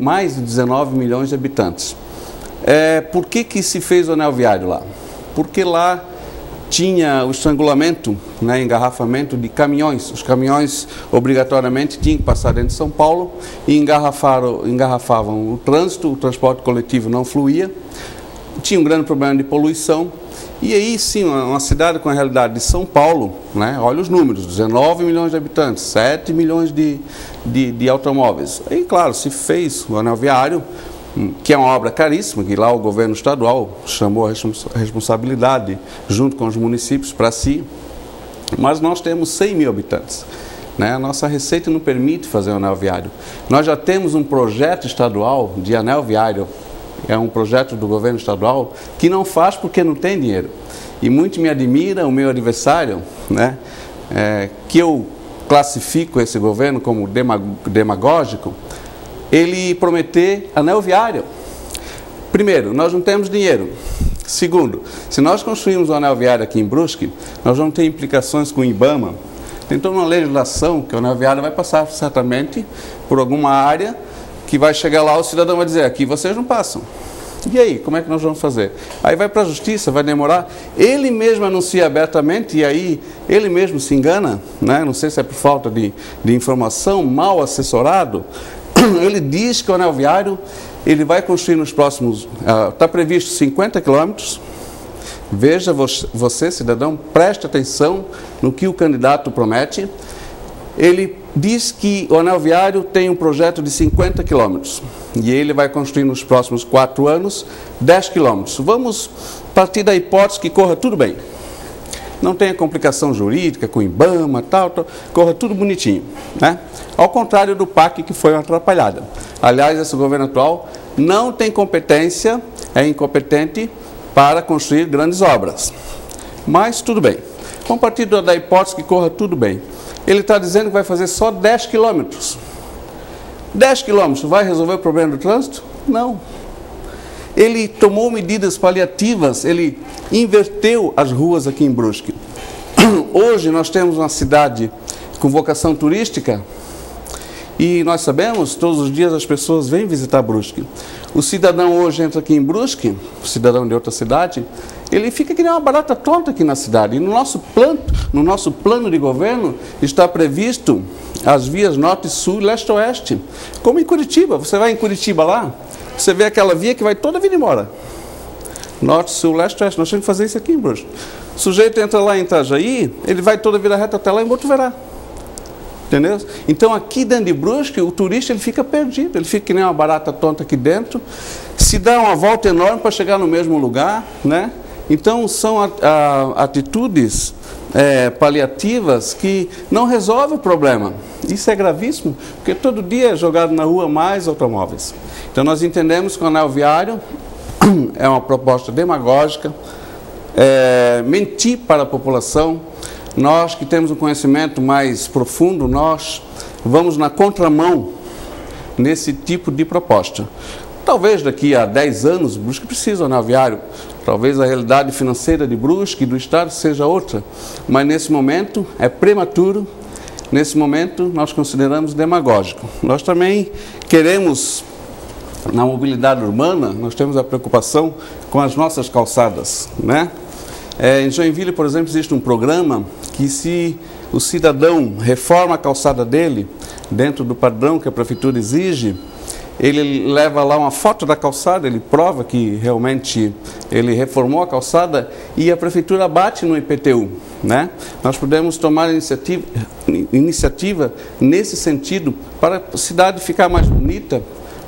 mais de 19 milhões de habitantes. Por que se fez o anel viário lá? Porque lá tinha o estrangulamento, né, engarrafamento de caminhões. Os caminhões obrigatoriamente tinham que passar dentro de São Paulo e engarrafavam o trânsito, o transporte coletivo não fluía, tinha um grande problema de poluição E aí sim, uma cidade com a realidade de São Paulo, né? Olha os números, 19 milhões de habitantes, 7 milhões de automóveis. Aí, claro, se fez o anel viário, que é uma obra caríssima, que lá o governo estadual chamou a responsabilidade, junto com os municípios, para si, mas nós temos 100 mil habitantes. Né? A nossa receita não permite fazer o anel viário. Nós já temos um projeto estadual de anel viário, é um projeto do governo estadual, que não faz porque não tem dinheiro. E muito me admira o meu adversário, né? Que eu classifico esse governo como demagógico, ele prometer anel viário. Primeiro, nós não temos dinheiro. Segundo, se nós construirmos um anel viário aqui em Brusque, nós vamos ter implicações com o IBAMA. Tem toda uma legislação que o anel viário vai passar certamente por alguma área que vai chegar lá, o cidadão vai dizer, aqui vocês não passam. E aí, como é que nós vamos fazer? Aí vai para a justiça, vai demorar. Ele mesmo anuncia abertamente e aí ele mesmo se engana, né? Não sei se é por falta de informação, mal assessorado. Ele diz que o anel viário ele vai construir nos próximos, está previsto 50 quilômetros. Veja você, cidadão, preste atenção no que o candidato promete. Ele diz que o anel viário tem um projeto de 50 quilômetros e ele vai construir nos próximos 4 anos 10 quilômetros. Vamos partir da hipótese que corra tudo bem. Não tenha complicação jurídica com IBAMA, tal, corra tudo bonitinho, né? Ao contrário do PAC, que foi uma atrapalhada. Aliás, esse governo atual não tem competência, é incompetente para construir grandes obras. Mas tudo bem. Vamos partir da hipótese que corra tudo bem. Ele está dizendo que vai fazer só 10 quilômetros. 10 quilômetros vai resolver o problema do trânsito? Não. Ele tomou medidas paliativas, ele inverteu as ruas aqui em Brusque. Hoje nós temos uma cidade com vocação turística e nós sabemos, todos os dias as pessoas vêm visitar Brusque. O cidadão hoje entra aqui em Brusque, o cidadão de outra cidade, ele fica que nem uma barata tonta aqui na cidade. E no nosso plano de governo está previsto as vias norte, sul, leste, oeste. Como em Curitiba, você vai em Curitiba lá, você vê aquela via que vai toda vindo embora. Norte, sul, leste, oeste. Nós temos que fazer isso aqui em Brusque. O sujeito entra lá em Itajaí, ele vai toda vida reta até lá em Botuverá. Entendeu? Então aqui dentro de Brusque, o turista ele fica perdido, ele fica que nem uma barata tonta aqui dentro, se dá uma volta enorme para chegar no mesmo lugar, né? Então são atitudes paliativas que não resolvem o problema. Isso é gravíssimo, porque todo dia é jogado na rua mais automóveis. Então nós entendemos que o anel viário é uma proposta demagógica, mentir para a população. Nós que temos um conhecimento mais profundo, nós vamos na contramão nesse tipo de proposta. Talvez daqui a 10 anos, Brusque precisa de um anel viário. Talvez a realidade financeira de Brusque e do Estado seja outra. Mas nesse momento é prematuro, nesse momento nós consideramos demagógico. Nós também queremos, na mobilidade urbana, nós temos a preocupação com as nossas calçadas, né? Em Joinville, por exemplo, existe um programa que se o cidadão reforma a calçada dele, dentro do padrão que a prefeitura exige, ele leva lá uma foto da calçada, ele prova que realmente ele reformou a calçada e a prefeitura bate no IPTU, né? Nós podemos tomar iniciativa nesse sentido para a cidade ficar mais bonita,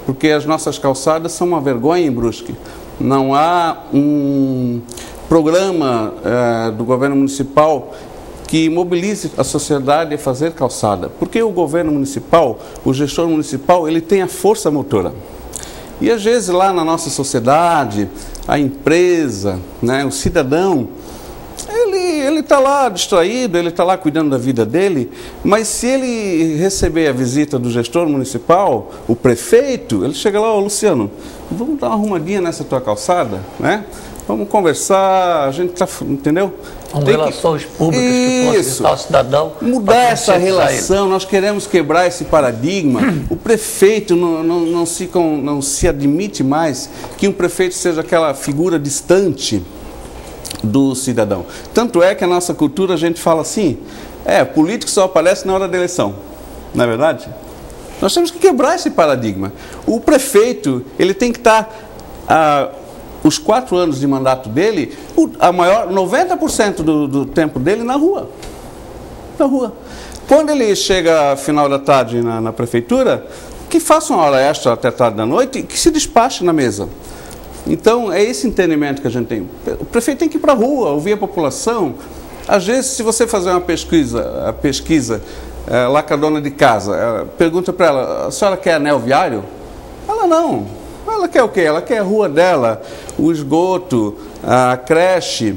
porque as nossas calçadas são uma vergonha em Brusque. Não há um programa do governo municipal que mobilize a sociedade a fazer calçada. Porque o governo municipal, o gestor municipal, ele tem a força motora. E às vezes lá na nossa sociedade, a empresa, né, o cidadão, ele está lá distraído, ele está lá cuidando da vida dele, mas se ele receber a visita do gestor municipal, o prefeito, ele chega lá, ô Luciano, vamos dar uma arrumadinha nessa tua calçada, né? Vamos conversar, a gente está, entendeu? São relações públicas que possam ajudar o cidadão. Mudar essa relação, nós queremos quebrar esse paradigma. O prefeito não se admite mais que um prefeito seja aquela figura distante do cidadão. Tanto é que a nossa cultura a gente fala assim, político só aparece na hora da eleição, não é verdade? Nós temos que quebrar esse paradigma. O prefeito, ele tem que estar os 4 anos de mandato dele, a maior 90% do tempo dele na rua. Na rua. Quando ele chega final da tarde na prefeitura, que faça uma hora extra até tarde da noite e que se despache na mesa. Então, é esse entendimento que a gente tem. O prefeito tem que ir para a rua, ouvir a população. Às vezes, se você fazer uma pesquisa lá com a dona de casa, pergunta para ela, a senhora quer anel viário? Ela não. Ela quer o quê? Ela quer a rua dela, o esgoto, a creche.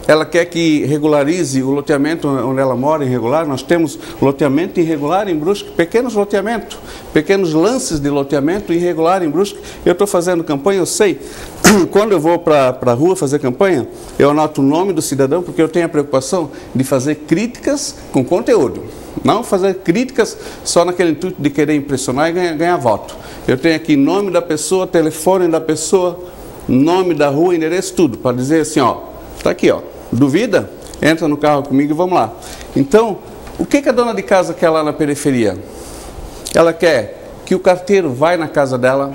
Ela quer que regularize o loteamento onde ela mora irregular. Nós temos loteamento irregular em Brusque, pequenos loteamentos, pequenos lances de loteamento irregular em Brusque. Eu estou fazendo campanha, eu sei. Quando eu vou para a rua fazer campanha, eu anoto o nome do cidadão, porque eu tenho a preocupação de fazer críticas com conteúdo. Não fazer críticas só naquele intuito de querer impressionar e ganhar voto. Eu tenho aqui nome da pessoa, telefone da pessoa, nome da rua, endereço, tudo, para dizer assim, ó, está aqui, ó. Duvida? Entra no carro comigo e vamos lá. Então, o que a dona de casa quer lá na periferia? Ela quer que o carteiro vá na casa dela,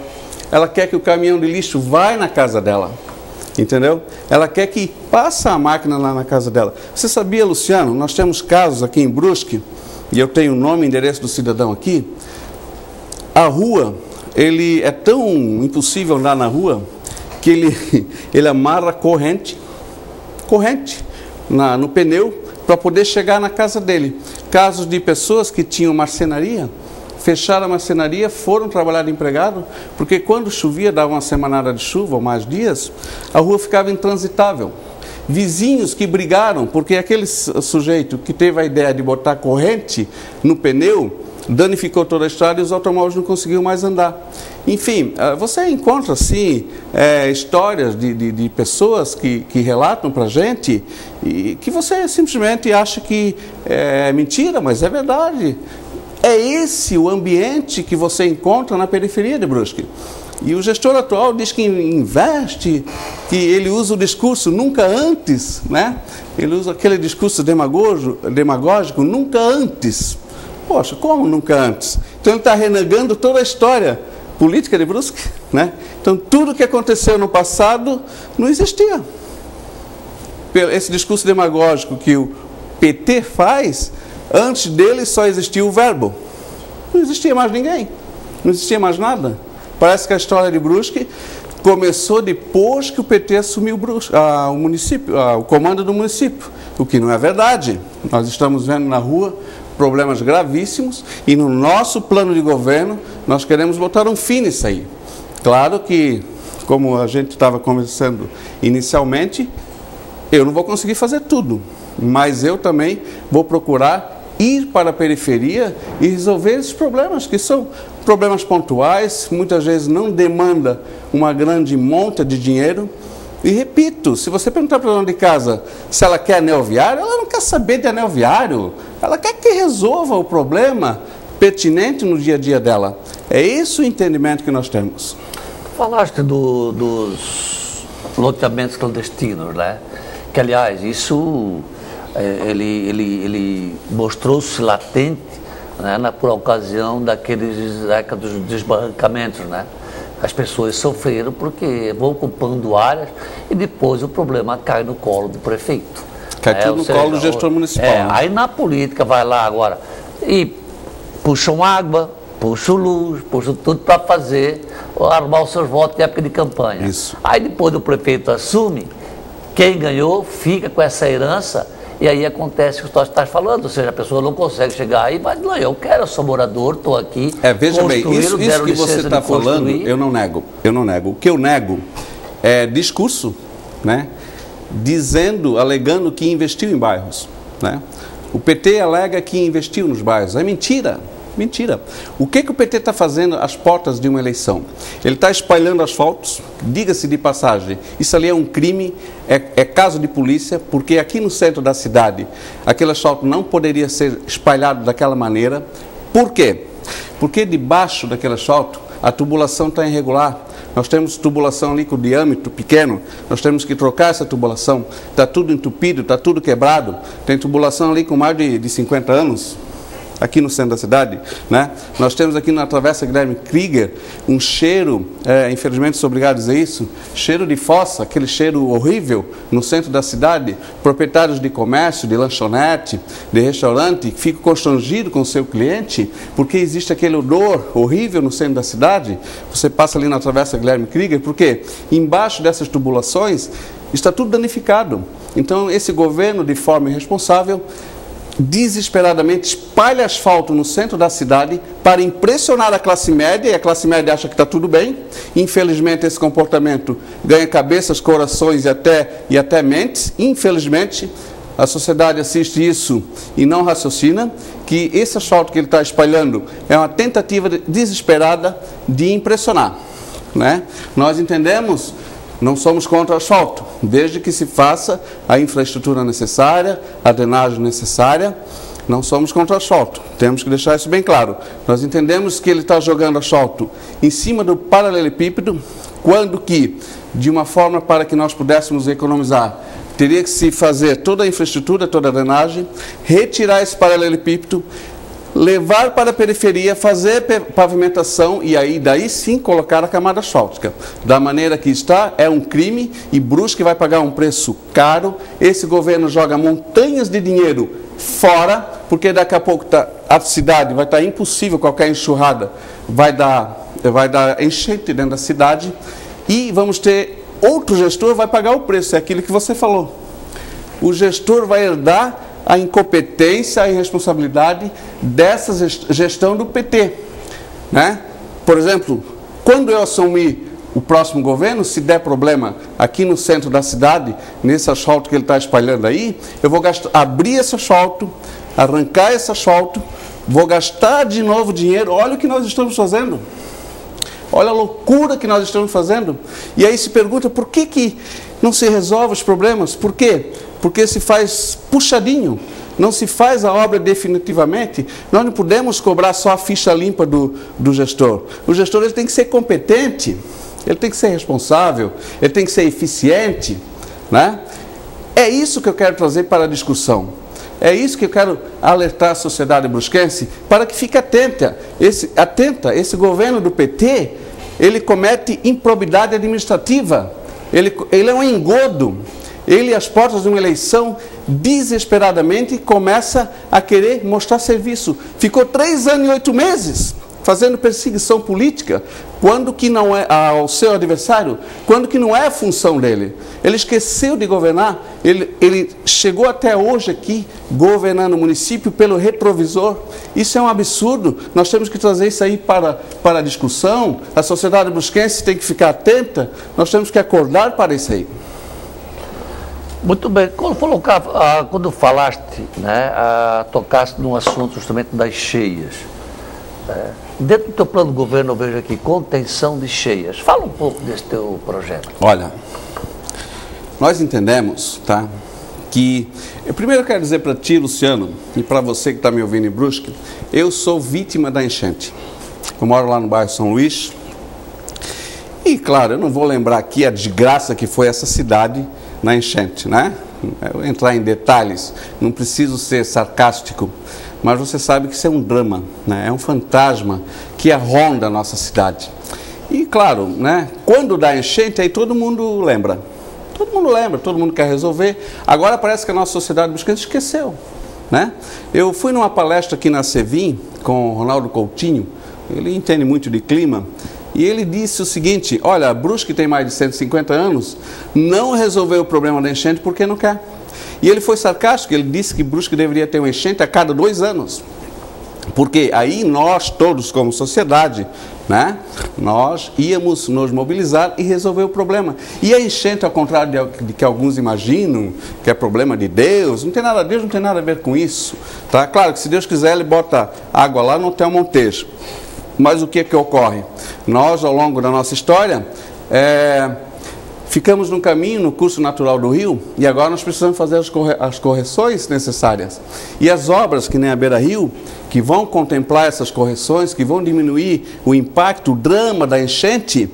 ela quer que o caminhão de lixo vá na casa dela, entendeu? Ela quer que passe a máquina lá na casa dela. Você sabia, Luciano, nós temos casos aqui em Brusque, e eu tenho o nome e endereço do cidadão aqui, a rua, ele é tão impossível andar na que ele amarra corrente no pneu para poder chegar na casa dele. Casos de pessoas que tinham marcenaria, fecharam a marcenaria, foram trabalhar de empregado, porque quando chovia, dava uma semanada de chuva ou mais dias, a rua ficava intransitável. Vizinhos que brigaram, porque aquele sujeito que teve a ideia de botar corrente no pneu, danificou toda a estrada e os automóveis não conseguiam mais andar. Enfim, você encontra, assim, histórias de pessoas que relatam para a gente e que você simplesmente acha que é mentira, mas é verdade. É esse o ambiente que você encontra na periferia de Brusque. E o gestor atual diz que investe, que ele usa o discurso nunca antes, né? Ele usa aquele discurso demagógico nunca antes. Poxa, como nunca antes? Então ele está renegando toda a história política de Brusque, né? Então tudo que aconteceu no passado não existia. Esse discurso demagógico que o PT faz, antes dele só existia o verbo. Não existia mais ninguém, não existia mais nada. Parece que a história de Brusque começou depois que o PT assumiu o comando do município, o que não é verdade. Nós estamos vendo na rua problemas gravíssimos e no nosso plano de governo nós queremos botar um fim nisso aí. Claro que, como a gente estava conversando inicialmente, eu não vou conseguir fazer tudo, mas eu também vou procurar ir para a periferia e resolver esses problemas, que são problemas pontuais, muitas vezes não demanda uma grande monta de dinheiro. E repito, se você perguntar para a dona de casa se ela quer anel viário, ela não quer saber de anel viário, ela quer que resolva o problema pertinente no dia a dia dela. É esse o entendimento que nós temos. Falaste dos loteamentos clandestinos, né? Que, aliás, isso ele mostrou-se latente, né, por ocasião daqueles dos desbarrancamentos, né? As pessoas sofreram porque vão ocupando áreas e depois o problema cai no colo do prefeito. Cai tudo no colo do gestor municipal. Né? Aí na política vai lá agora e puxam água, puxam luz, puxam tudo para fazer, armar os seus votos em época de campanha. Isso. Aí depois o prefeito assume, quem ganhou fica com essa herança. E aí acontece o que tu estás falando, ou seja, a pessoa não consegue chegar aí, mas não, eu quero, eu sou morador, estou aqui. Veja bem, isso que você está falando, eu não nego. O que eu nego é discurso, né? Alegando que investiu em bairros, né? O PT alega que investiu nos bairros, é mentira. Mentira. O que o PT está fazendo às portas de uma eleição? Ele está espalhando asfaltos, diga-se de passagem, isso ali é um crime, é caso de polícia, porque aqui no centro da cidade, aquele asfalto não poderia ser espalhado daquela maneira. Por quê? Porque debaixo daquele asfalto a tubulação está irregular. Nós temos tubulação ali com diâmetro pequeno, nós temos que trocar essa tubulação, está tudo entupido, está tudo quebrado, tem tubulação ali com mais de 50 anos. aqui no centro da cidade, né? Nós temos aqui na Travessa Guilherme Krieger um cheiro, infelizmente sou obrigado a dizer isso, cheiro de fossa, aquele cheiro horrível no centro da cidade. Proprietários de comércio, de lanchonete, de restaurante, ficam constrangidos com o seu cliente, porque existe aquele odor horrível no centro da cidade. Você passa ali na Travessa Guilherme Krieger, porque embaixo dessas tubulações está tudo danificado. Então esse governo, de forma irresponsável, desesperadamente espalha asfalto no centro da cidade para impressionar a classe média, e a classe média acha que está tudo bem. Infelizmente esse comportamento ganha cabeças, corações e até mentes. Infelizmente a sociedade assiste isso e não raciocina que esse asfalto que ele está espalhando é uma tentativa desesperada de impressionar, né? Nós entendemos, não somos contra o asfalto, desde que se faça a infraestrutura necessária, a drenagem necessária. Não somos contra o asfalto, temos que deixar isso bem claro. Nós entendemos que ele está jogando asfalto em cima do paralelepípedo, quando que, de uma forma para que nós pudéssemos economizar, teria que se fazer toda a infraestrutura, toda a drenagem, retirar esse paralelepípedo, levar para a periferia, fazer pavimentação e aí daí sim colocar a camada asfáltica. Da maneira que está, é um crime e Brusque vai pagar um preço caro. Esse governo joga montanhas de dinheiro fora, porque daqui a pouco a cidade vai estar impossível, qualquer enxurrada vai dar enchente dentro da cidade e vamos ter outro gestor vai pagar o preço, é aquilo que você falou. O gestor vai herdar a incompetência, a irresponsabilidade dessa gestão do PT, né? Por exemplo, quando eu assumir o próximo governo, se der problema aqui no centro da cidade, nesse asfalto que ele está espalhando aí, eu vou abrir esse asfalto, arrancar esse asfalto, vou gastar de novo dinheiro. Olha o que nós estamos fazendo. Olha a loucura que nós estamos fazendo. E aí se pergunta por que não se resolve os problemas? Por quê? Porque se faz puxadinho, não se faz a obra definitivamente. Nós não podemos cobrar só a ficha limpa do gestor. O gestor ele tem que ser competente, ele tem que ser responsável, ele tem que ser eficiente, né? É isso que eu quero trazer para a discussão. É isso que eu quero alertar a sociedade brusquense para que fique atenta. Esse governo do PT, ele comete improbidade administrativa. Ele é um engodo. Ele, às portas de uma eleição, desesperadamente começa a querer mostrar serviço. Ficou 3 anos e 8 meses fazendo perseguição política, quando que não é ao seu adversário, quando que não é a função dele. Ele esqueceu de governar, ele chegou até hoje aqui, governando o município pelo retrovisor. Isso é um absurdo, nós temos que trazer isso aí para a discussão, a sociedade brusquense tem que ficar atenta, nós temos que acordar para isso aí. Muito bem, quando falaste, né, tocaste num assunto justamente das cheias. Dentro do teu plano de governo eu vejo aqui contenção de cheias. Fala um pouco desse teu projeto. Olha, nós entendemos, tá, que... Primeiro eu quero dizer para ti, Luciano, e para você que está me ouvindo em Brusque, eu sou vítima da enchente. Eu moro lá no bairro São Luís. E claro, eu não vou lembrar aqui a desgraça que foi essa cidade na enchente, né? Eu vou entrar em detalhes, não preciso ser sarcástico, mas você sabe que isso é um drama, né? É um fantasma que ronda a nossa cidade. E claro, né, quando dá enchente, aí todo mundo lembra. Todo mundo lembra, todo mundo quer resolver. Agora parece que a nossa sociedade brusquense esqueceu, né? Eu fui numa palestra aqui na Sevim com o Ronaldo Coutinho, ele entende muito de clima, e ele disse o seguinte: olha, Brusque tem mais de 150 anos, não resolveu o problema da enchente porque não quer. E ele foi sarcástico, ele disse que Brusque deveria ter uma enchente a cada 2 anos. Porque aí nós todos como sociedade, né, nós íamos nos mobilizar e resolver o problema. E a enchente, ao contrário de que alguns imaginam, que é problema de Deus, Deus não tem nada a ver com isso. Tá? Claro que se Deus quiser, ele bota água lá no Hotel Montejo. Mas o que é que ocorre? Nós, ao longo da nossa história, ficamos no caminho, no curso natural do rio, e agora nós precisamos fazer as correções necessárias. E as obras, que nem a Beira-Rio, que vão contemplar essas correções, que vão diminuir o impacto, o drama da enchente,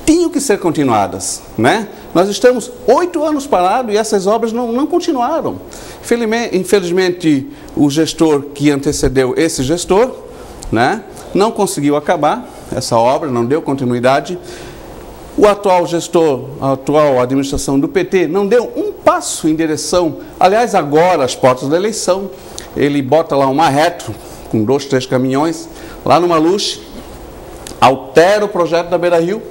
tinham que ser continuadas, né? Nós estamos 8 anos parados e essas obras não continuaram. Infelizmente, o gestor que antecedeu esse gestor, né, não conseguiu acabar essa obra, não deu continuidade. O atual gestor, a atual administração do PT, não deu um passo em direção, aliás, agora, às portas da eleição, ele bota lá um marreto, com 2, 3 caminhões, lá no Maluche, altera o projeto da Beira-Rio,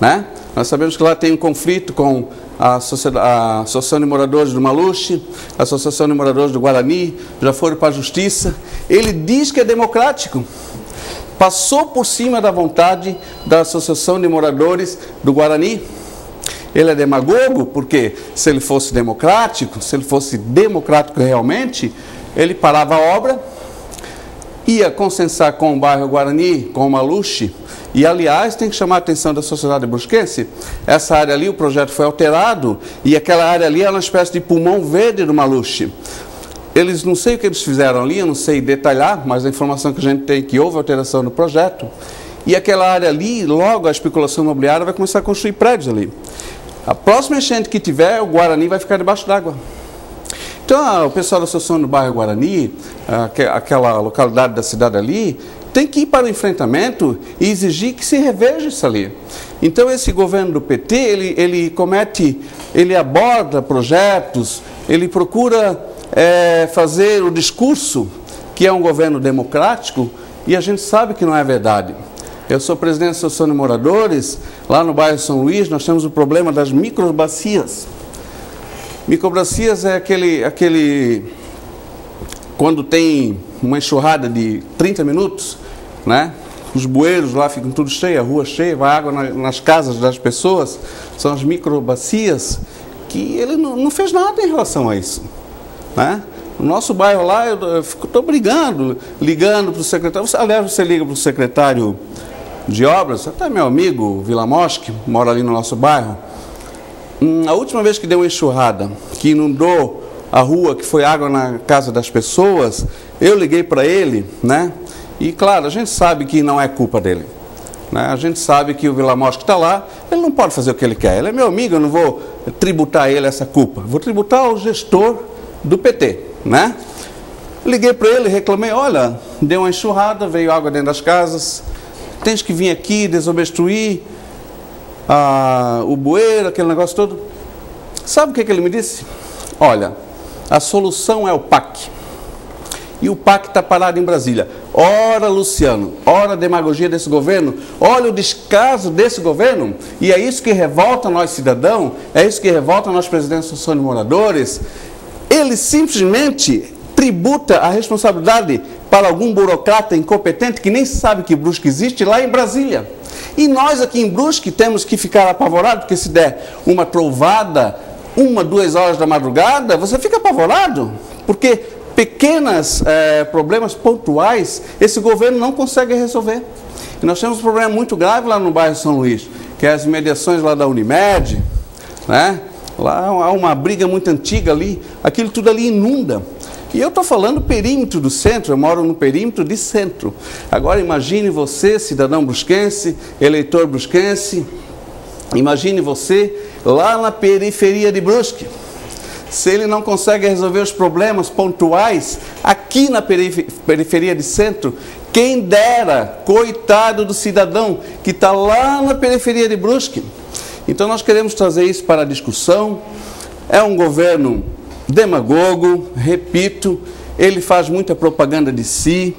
né? Nós sabemos que lá tem um conflito com a Associação de Moradores do Maluche, a Associação de Moradores do Guarani, já foram para a Justiça. Ele diz que é democrático. Passou por cima da vontade da Associação de Moradores do Guarani. Ele é demagogo, porque se ele fosse democrático, realmente, ele parava a obra, ia consensar com o bairro Guarani, com o Maluche, e aliás tem que chamar a atenção da sociedade brusquense, essa área ali, o projeto foi alterado, e aquela área ali é uma espécie de pulmão verde do Maluche. Eles, não sei o que eles fizeram ali, eu não sei detalhar, mas a informação que a gente tem é que houve alteração no projeto, e aquela área ali, logo a especulação imobiliária vai começar a construir prédios ali. A próxima enchente que tiver, o Guarani vai ficar debaixo d'água. Então, o pessoal da Associação do Bairro Guarani, aquela localidade da cidade ali, tem que ir para o enfrentamento e exigir que se reveja isso ali. Então, esse governo do PT, ele aborda projetos, ele procura fazer o discurso que é um governo democrático, e a gente sabe que não é verdade. Eu sou presidente da Associação de Moradores, lá no bairro São Luís, nós temos o problema das microbacias. Microbacias é aquele quando tem uma enxurrada de 30 minutos, né? Os bueiros lá ficam tudo cheio, a rua cheia, vai água nas casas das pessoas, são as microbacias, que ele não fez nada em relação a isso, né? No nosso bairro lá, eu estou brigando, ligando para o secretário, aliás, você liga para o secretário de obras, até meu amigo Vila Mosque, mora ali no nosso bairro. A última vez que deu uma enxurrada, que inundou a rua, que foi água na casa das pessoas, eu liguei para ele, né? E claro, a gente sabe que não é culpa dele, né? A gente sabe que o Vila Mosque está lá, ele não pode fazer o que ele quer. Ele é meu amigo, eu não vou tributar a ele essa culpa. Vou tributar ao gestor do PT, né? Liguei para ele, reclamei, olha, deu uma enxurrada, veio água dentro das casas, tens que vir aqui desobstruir o bueiro, aquele negócio todo. Sabe o que ele me disse? Olha, a solução é o PAC. E o PAC está parado em Brasília. Ora, Luciano, ora a demagogia desse governo, olha o descaso desse governo, e é isso que revolta nós cidadãos, é isso que revolta nós presidentes da Associação de Moradores. Ele simplesmente tributa a responsabilidade para algum burocrata incompetente que nem sabe que Brusque existe lá em Brasília. E nós aqui em Brusque temos que ficar apavorados, porque se der uma trovada, 1, 2 horas da madrugada, você fica apavorado, porque pequenos problemas pontuais esse governo não consegue resolver. E nós temos um problema muito grave lá no bairro São Luís, que é as imediações lá da Unimed, né? Lá há uma briga muito antiga ali, aquilo tudo ali inunda. E eu estou falando perímetro do centro, eu moro no perímetro de centro. Agora imagine você, cidadão brusquense, eleitor brusquense, imagine você lá na periferia de Brusque. Se ele não consegue resolver os problemas pontuais aqui na periferia de centro, quem dera, coitado do cidadão que está lá na periferia de Brusque. Então nós queremos trazer isso para a discussão. É um governo demagogo, repito, ele faz muita propaganda de si,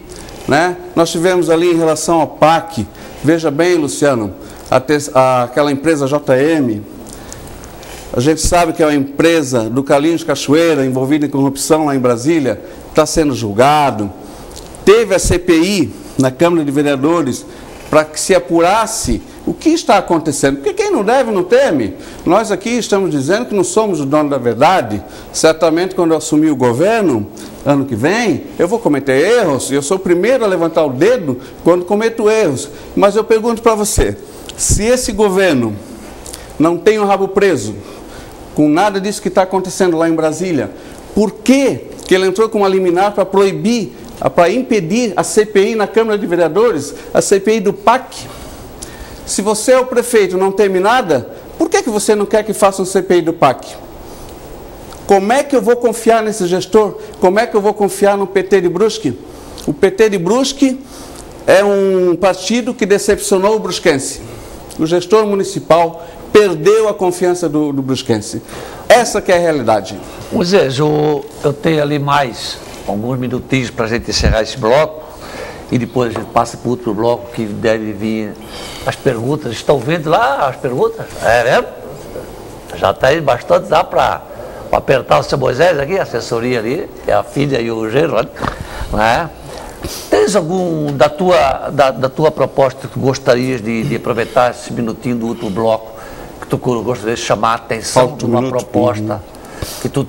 né? Nós tivemos ali em relação ao PAC, veja bem, Luciano, aquela empresa JM, a gente sabe que é uma empresa do Carlinhos Cachoeira, envolvida em corrupção lá em Brasília, está sendo julgado. Teve a CPI na Câmara de Vereadores para que se apurasse o que está acontecendo. Porque quem não deve, não teme. Nós aqui estamos dizendo que não somos o dono da verdade. Certamente, quando eu assumir o governo, ano que vem, eu vou cometer erros. Eu sou o primeiro a levantar o dedo quando cometo erros. Mas eu pergunto para você, se esse governo não tem o rabo preso com nada disso que está acontecendo lá em Brasília, por que ele entrou com uma liminar para proibir, para impedir a CPI na Câmara de Vereadores, a CPI do PAC? Se você é o prefeito e não teme nada, por que você não quer que faça um CPI do PAC? Como é que eu vou confiar nesse gestor? Como é que eu vou confiar no PT de Brusque? O PT de Brusque é um partido que decepcionou o brusquense. O gestor municipal perdeu a confiança do brusquense. Essa que é a realidade. Moisés, eu tenho ali mais alguns minutinhos para a gente encerrar esse bloco e depois a gente passa para o outro bloco que deve vir as perguntas. Estão vendo lá as perguntas? É mesmo? Já está aí bastante, dá para apertar o seu Moisés aqui, a assessoria ali, é a filha e o genro, né? Tens algum da tua proposta que tu gostarias de aproveitar esse minutinho do outro bloco, que tu gostarias de chamar a atenção de uma proposta que tu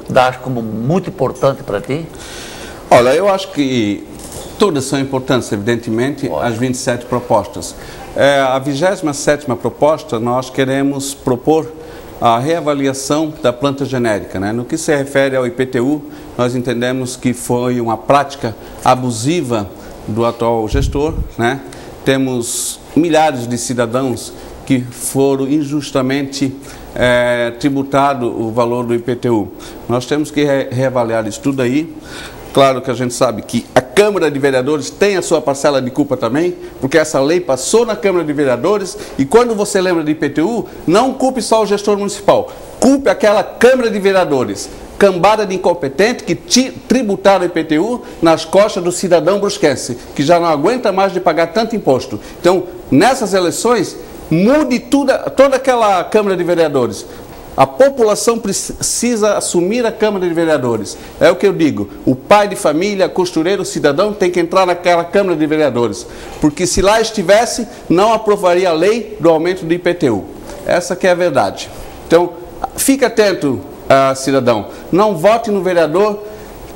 dás como muito importante para ti? Olha, eu acho que todas são importantes, evidentemente, as 27 propostas. A 27ª proposta, nós queremos propor a reavaliação da planta genérica, né? No que se refere ao IPTU, nós entendemos que foi uma prática abusiva do atual gestor, né? Temos milhares de cidadãos que foram injustamente tributados o valor do IPTU. Nós temos que reavaliar isso tudo aí. Claro que a gente sabe que a Câmara de Vereadores tem a sua parcela de culpa também, porque essa lei passou na Câmara de Vereadores e quando você lembra de IPTU, não culpe só o gestor municipal, culpe aquela Câmara de Vereadores, cambada de incompetente que tributaram o IPTU nas costas do cidadão brusquense, que já não aguenta mais de pagar tanto imposto. Então, nessas eleições, mude toda aquela Câmara de Vereadores. A população precisa assumir a Câmara de Vereadores. É o que eu digo. O pai de família, costureiro, cidadão tem que entrar naquela Câmara de Vereadores. Porque se lá estivesse, não aprovaria a lei do aumento do IPTU. Essa que é a verdade. Então, fique atento, cidadão. Não vote no vereador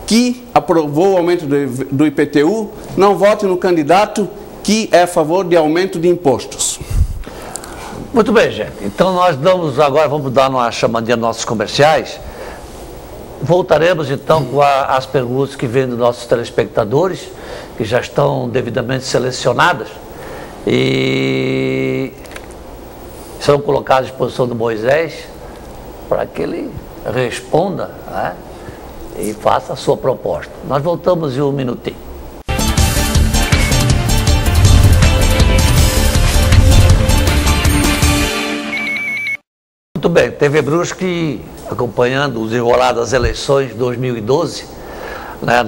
que aprovou o aumento do IPTU. Não vote no candidato que é a favor de aumento de impostos. Muito bem, gente. Então nós vamos dar uma chamadinha aos nossos comerciais. Voltaremos então com as perguntas que vêm dos nossos telespectadores, que já estão devidamente selecionadas e serão colocadas à disposição do Moisés para que ele responda, né, e faça a sua proposta. Nós voltamos em um minutinho. Muito bem, TV Brusque acompanhando os desenrolar das eleições de 2012, né,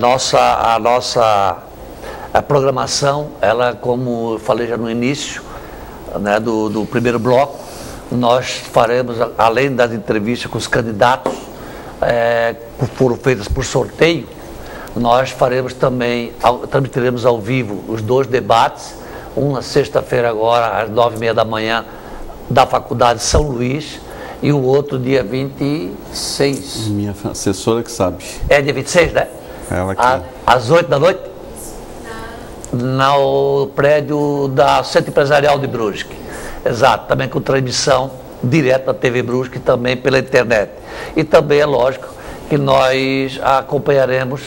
a programação, ela, como eu falei já no início, né, do primeiro bloco, nós faremos, além das entrevistas com os candidatos, que foram feitas por sorteio, nós faremos também, transmitiremos ao vivo os 2 debates, um na sexta-feira agora, às 9h30 da manhã, da Faculdade São Luís, e o outro dia 26. Minha assessora que sabe. É dia 26, né? Ela que... Às 8 da noite? No prédio da Centro Empresarial de Brusque. Exato, também com transmissão direta da TV Brusque, também pela internet. E também é lógico que nós acompanharemos,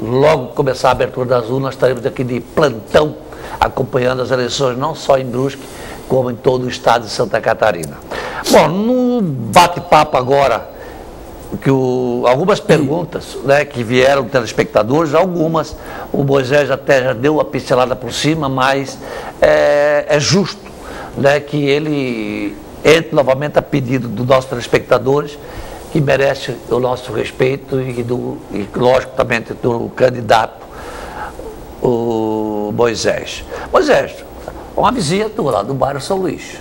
logo que começar a abertura das urnas, estaremos aqui de plantão, acompanhando as eleições, não só em Brusque, como em todo o estado de Santa Catarina. Bom, no bate-papo agora, algumas perguntas, né, que vieram dos telespectadores, algumas, o Moisés até já deu uma pincelada por cima, mas é justo, né, que ele entre novamente a pedido dos nossos telespectadores, que merece o nosso respeito e lógico, também do candidato, o Moisés. Moisés, uma vizinha tua lá do bairro São Luís.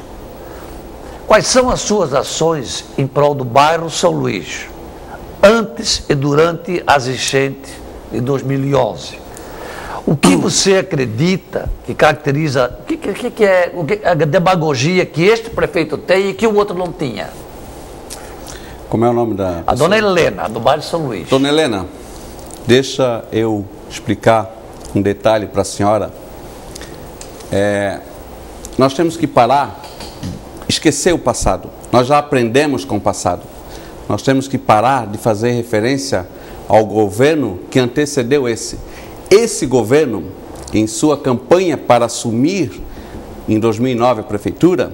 Quais são as suas ações em prol do bairro São Luís, antes e durante as enchentes de 2011? O que você acredita que caracteriza, que é a demagogia que este prefeito tem e que o outro não tinha? Como é o nome da pessoa? A dona Helena, do bairro São Luís. Dona Helena, deixa eu explicar um detalhe para a senhora. Nós temos que parar, esquecer o passado. Nós já aprendemos com o passado. Nós temos que parar de fazer referência ao governo que antecedeu esse. Esse governo em sua campanha para assumir em 2009 a prefeitura,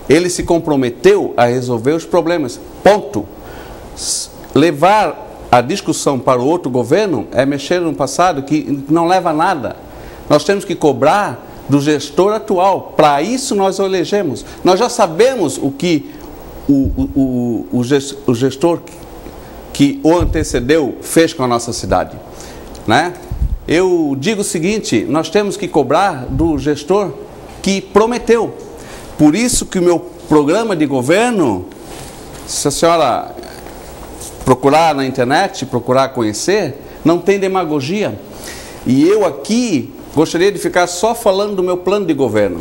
ele se comprometeu a resolver os problemas. Ponto. Levar a discussão para o outro governo é mexer no passado que não leva a nada. Nós temos que cobrar do gestor atual. Para isso nós o elegemos. Nós já sabemos o que o gestor que o antecedeu fez com a nossa cidade, né? Eu digo o seguinte, nós temos que cobrar do gestor que prometeu. Por isso que o meu programa de governo, se a senhora procurar na internet, procurar conhecer, não tem demagogia. E eu aqui gostaria de ficar só falando do meu plano de governo,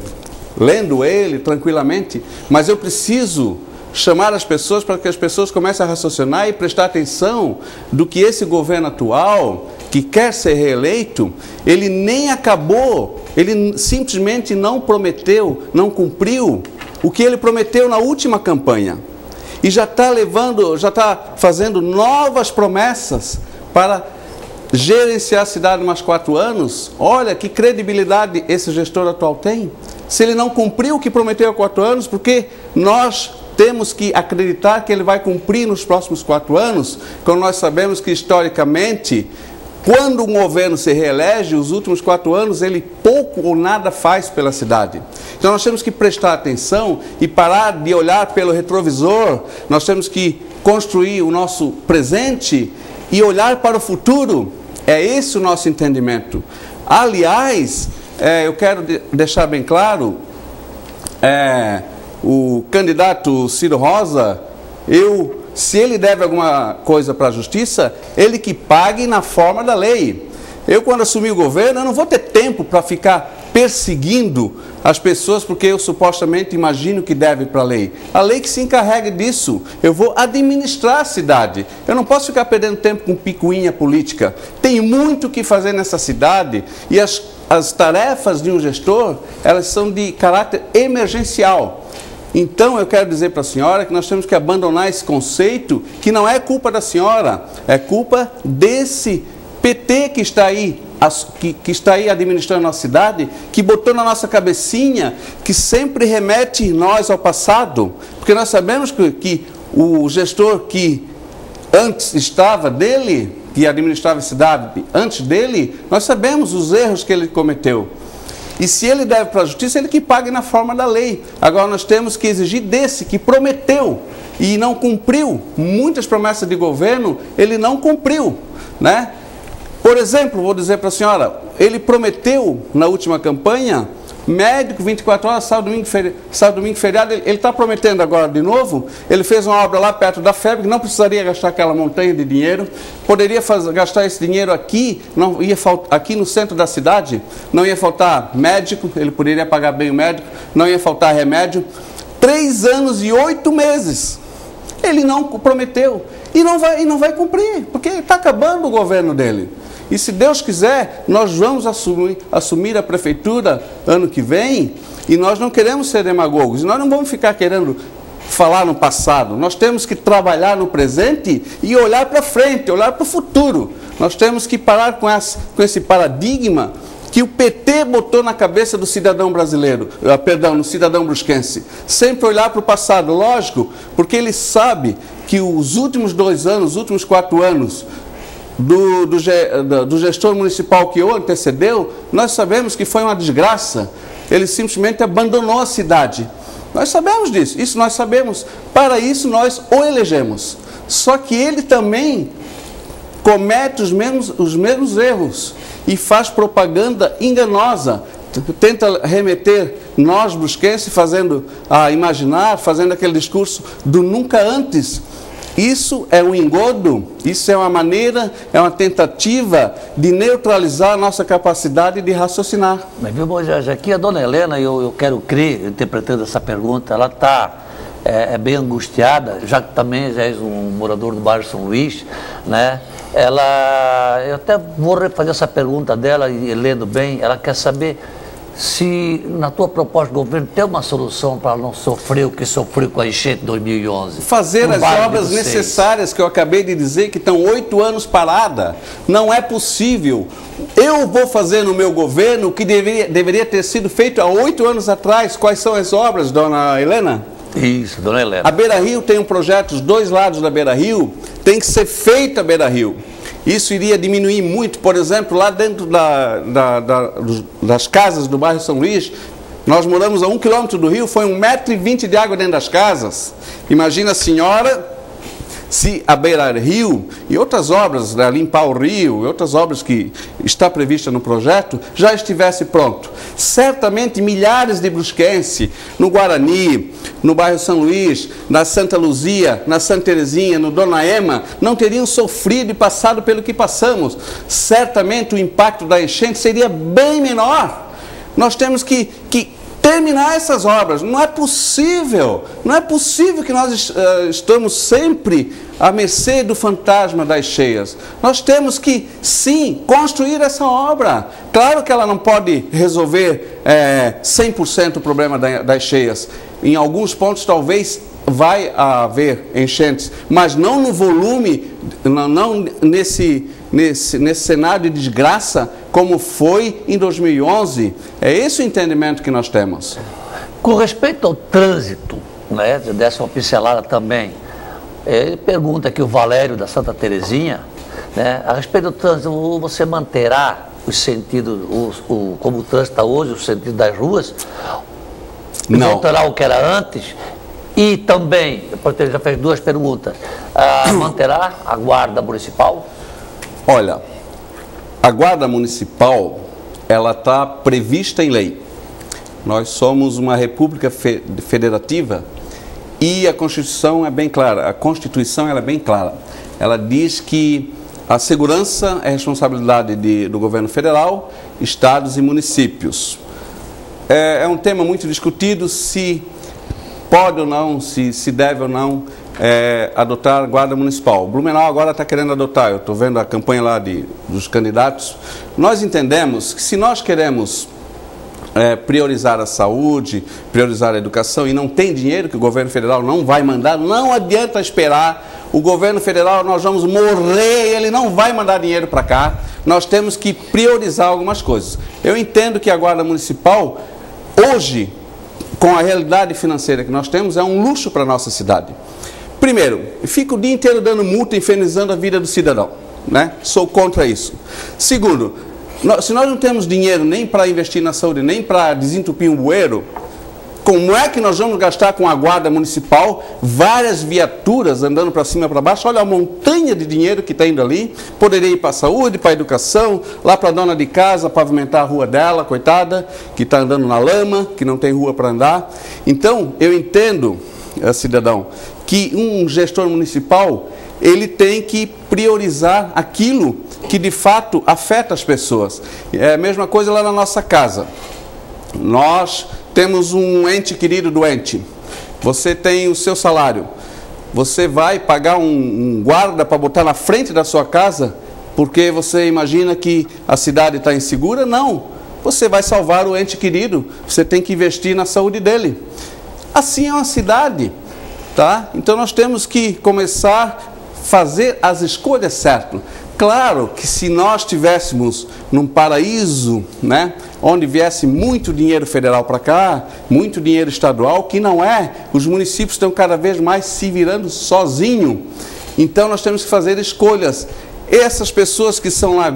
lendo ele tranquilamente, mas eu preciso chamar as pessoas para que as pessoas comecem a raciocinar e prestar atenção do que esse governo atual, que quer ser reeleito, ele nem acabou, ele simplesmente não prometeu, não cumpriu o que ele prometeu na última campanha. E já está fazendo novas promessas para gerenciar a cidade mais 4 anos. Olha que credibilidade esse gestor atual tem. Se ele não cumpriu o que prometeu há 4 anos, porque nós temos que acreditar que ele vai cumprir nos próximos 4 anos, quando nós sabemos que historicamente, quando um governo se reelege, os últimos 4 anos, ele pouco ou nada faz pela cidade. Então nós temos que prestar atenção e parar de olhar pelo retrovisor. Nós temos que construir o nosso presente e olhar para o futuro. É esse o nosso entendimento. Aliás, eu quero deixar bem claro, o candidato Ciro Rosa, se ele deve alguma coisa para a justiça, ele que pague na forma da lei. Eu, quando assumir o governo, eu não vou ter tempo para ficar perseguindo as pessoas porque eu supostamente imagino que deve para a lei. A lei que se encarregue disso. Eu vou administrar a cidade. Eu não posso ficar perdendo tempo com picuinha política. Tem muito o que fazer nessa cidade e as tarefas de um gestor, elas são de caráter emergencial. Então eu quero dizer para a senhora que nós temos que abandonar esse conceito, que não é culpa da senhora, é culpa desse PT que está aí, que está aí administrando a nossa cidade, que botou na nossa cabecinha, que sempre remete nós ao passado, porque nós sabemos que o gestor que antes estava dele, que administrava a cidade antes dele, nós sabemos os erros que ele cometeu. E se ele deve para a justiça, ele que pague na forma da lei. Agora nós temos que exigir desse que prometeu e não cumpriu. Muitas promessas de governo ele não cumpriu, né? Por exemplo, vou dizer para a senhora, ele prometeu na última campanha, médico 24 horas, sábado, domingo, feriado, ele está prometendo agora de novo. Ele fez uma obra lá perto da FEB, que não precisaria gastar aquela montanha de dinheiro, poderia gastar esse dinheiro aqui, não ia aqui no centro da cidade, não ia faltar médico, ele poderia pagar bem o médico, não ia faltar remédio. 3 anos e 8 meses, ele não prometeu e não vai cumprir, porque está acabando o governo dele. E se Deus quiser, nós vamos assumir a prefeitura ano que vem, e nós não queremos ser demagogos, nós não vamos ficar querendo falar no passado, nós temos que trabalhar no presente e olhar para frente, olhar para o futuro. Nós temos que parar com esse paradigma que o PT botou na cabeça do cidadão brasileiro, no cidadão brusquense. Sempre olhar para o passado, lógico, porque ele sabe que os últimos 2 anos, os últimos 4 anos, do gestor municipal que o antecedeu, nós sabemos que foi uma desgraça. Ele simplesmente abandonou a cidade. Nós sabemos disso, isso nós sabemos. Para isso nós o elegemos. Só que ele também comete os mesmos erros e faz propaganda enganosa. Tenta remeter nós brusquenses fazendo aquele discurso do nunca antes. Isso é um engodo, isso é uma maneira, é uma tentativa de neutralizar a nossa capacidade de raciocinar. Mas viu, Moisés, aqui a dona Helena, eu quero crer, interpretando essa pergunta, ela está bem angustiada, já que também já é um morador do bairro São Luís, né? Eu até vou refazer essa pergunta dela, e lendo bem, ela quer saber se na tua proposta de governo tem uma solução para não sofrer o que sofreu com a enchente de 2011. Fazer as obras necessárias que eu acabei de dizer, que estão 8 anos parada. Não é possível. Eu vou fazer no meu governo o que deveria ter sido feito há 8 anos atrás. Quais são as obras, dona Helena? Isso, dona Helena. A Beira Rio tem um projeto, os 2 lados da Beira Rio, tem que ser feita a Beira Rio. Isso iria diminuir muito, por exemplo, lá dentro das casas do bairro São Luís, nós moramos a 1 quilômetro do rio, foi 1,20 m de água dentro das casas. Imagina a senhora, se a Beira Rio e outras obras, né, limpar o rio e outras obras que está prevista no projeto, já estivesse pronto. Certamente milhares de brusquenses no Guarani, no bairro São Luís, na Santa Luzia, na Santa Terezinha, no Dona Ema, não teriam sofrido e passado pelo que passamos. Certamente o impacto da enchente seria bem menor. Nós temos que terminar essas obras. Não é possível que nós estamos sempre à mercê do fantasma das cheias. Nós temos que, sim, construir essa obra. Claro que ela não pode resolver 100% o problema das cheias. Em alguns pontos, talvez, vai haver enchentes, mas não no volume, não nesse cenário de desgraça como foi em 2011. É esse o entendimento que nós temos. Com respeito ao trânsito, né, dessa uma pincelada também, ele pergunta aqui o Valério da Santa Terezinha, né, a respeito do trânsito, você manterá os sentidos, como o trânsito está hoje, o sentido das ruas? Não. Voltará o que era antes? E também, ele já fez 2 perguntas, manterá a guarda municipal? Olha, a guarda municipal, ela está prevista em lei. Nós somos uma república federativa e a Constituição é bem clara. A Constituição ela é bem clara. Ela diz que a segurança é responsabilidade do governo federal, estados e municípios. É um tema muito discutido se pode ou não, se deve ou não adotar guarda municipal. O Blumenau agora está querendo adotar, eu estou vendo a campanha lá dos candidatos. Nós entendemos que se nós queremos priorizar a saúde, priorizar a educação e não tem dinheiro que o governo federal não vai mandar, não adianta esperar. O governo federal, nós vamos morrer, ele não vai mandar dinheiro para cá. Nós temos que priorizar algumas coisas. Eu entendo que a guarda municipal, hoje, com a realidade financeira que nós temos, é um luxo para a nossa cidade. Primeiro, fica o dia inteiro dando multa, infernizando a vida do cidadão, né? Sou contra isso. Segundo, se nós não temos dinheiro nem para investir na saúde, nem para desentupir um bueiro, como é que nós vamos gastar com a guarda municipal várias viaturas andando para cima e para baixo? Olha a montanha de dinheiro que está indo ali. Poderia ir para a saúde, para a educação, lá para a dona de casa, pavimentar a rua dela, coitada, que está andando na lama, que não tem rua para andar. Então, eu entendo, cidadão, que um gestor municipal, ele tem que priorizar aquilo que de fato afeta as pessoas. É a mesma coisa lá na nossa casa. Nós temos um ente querido doente, você tem o seu salário, você vai pagar um guarda para botar na frente da sua casa porque você imagina que a cidade está insegura? Não, você vai salvar o ente querido, você tem que investir na saúde dele. Assim é uma cidade, tá? Então nós temos que começar a fazer as escolhas certas. Claro que se nós estivéssemos num paraíso, né, onde viesse muito dinheiro federal para cá, muito dinheiro estadual, que não é, os municípios estão cada vez mais se virando sozinhos. Então nós temos que fazer escolhas. Essas pessoas que são lá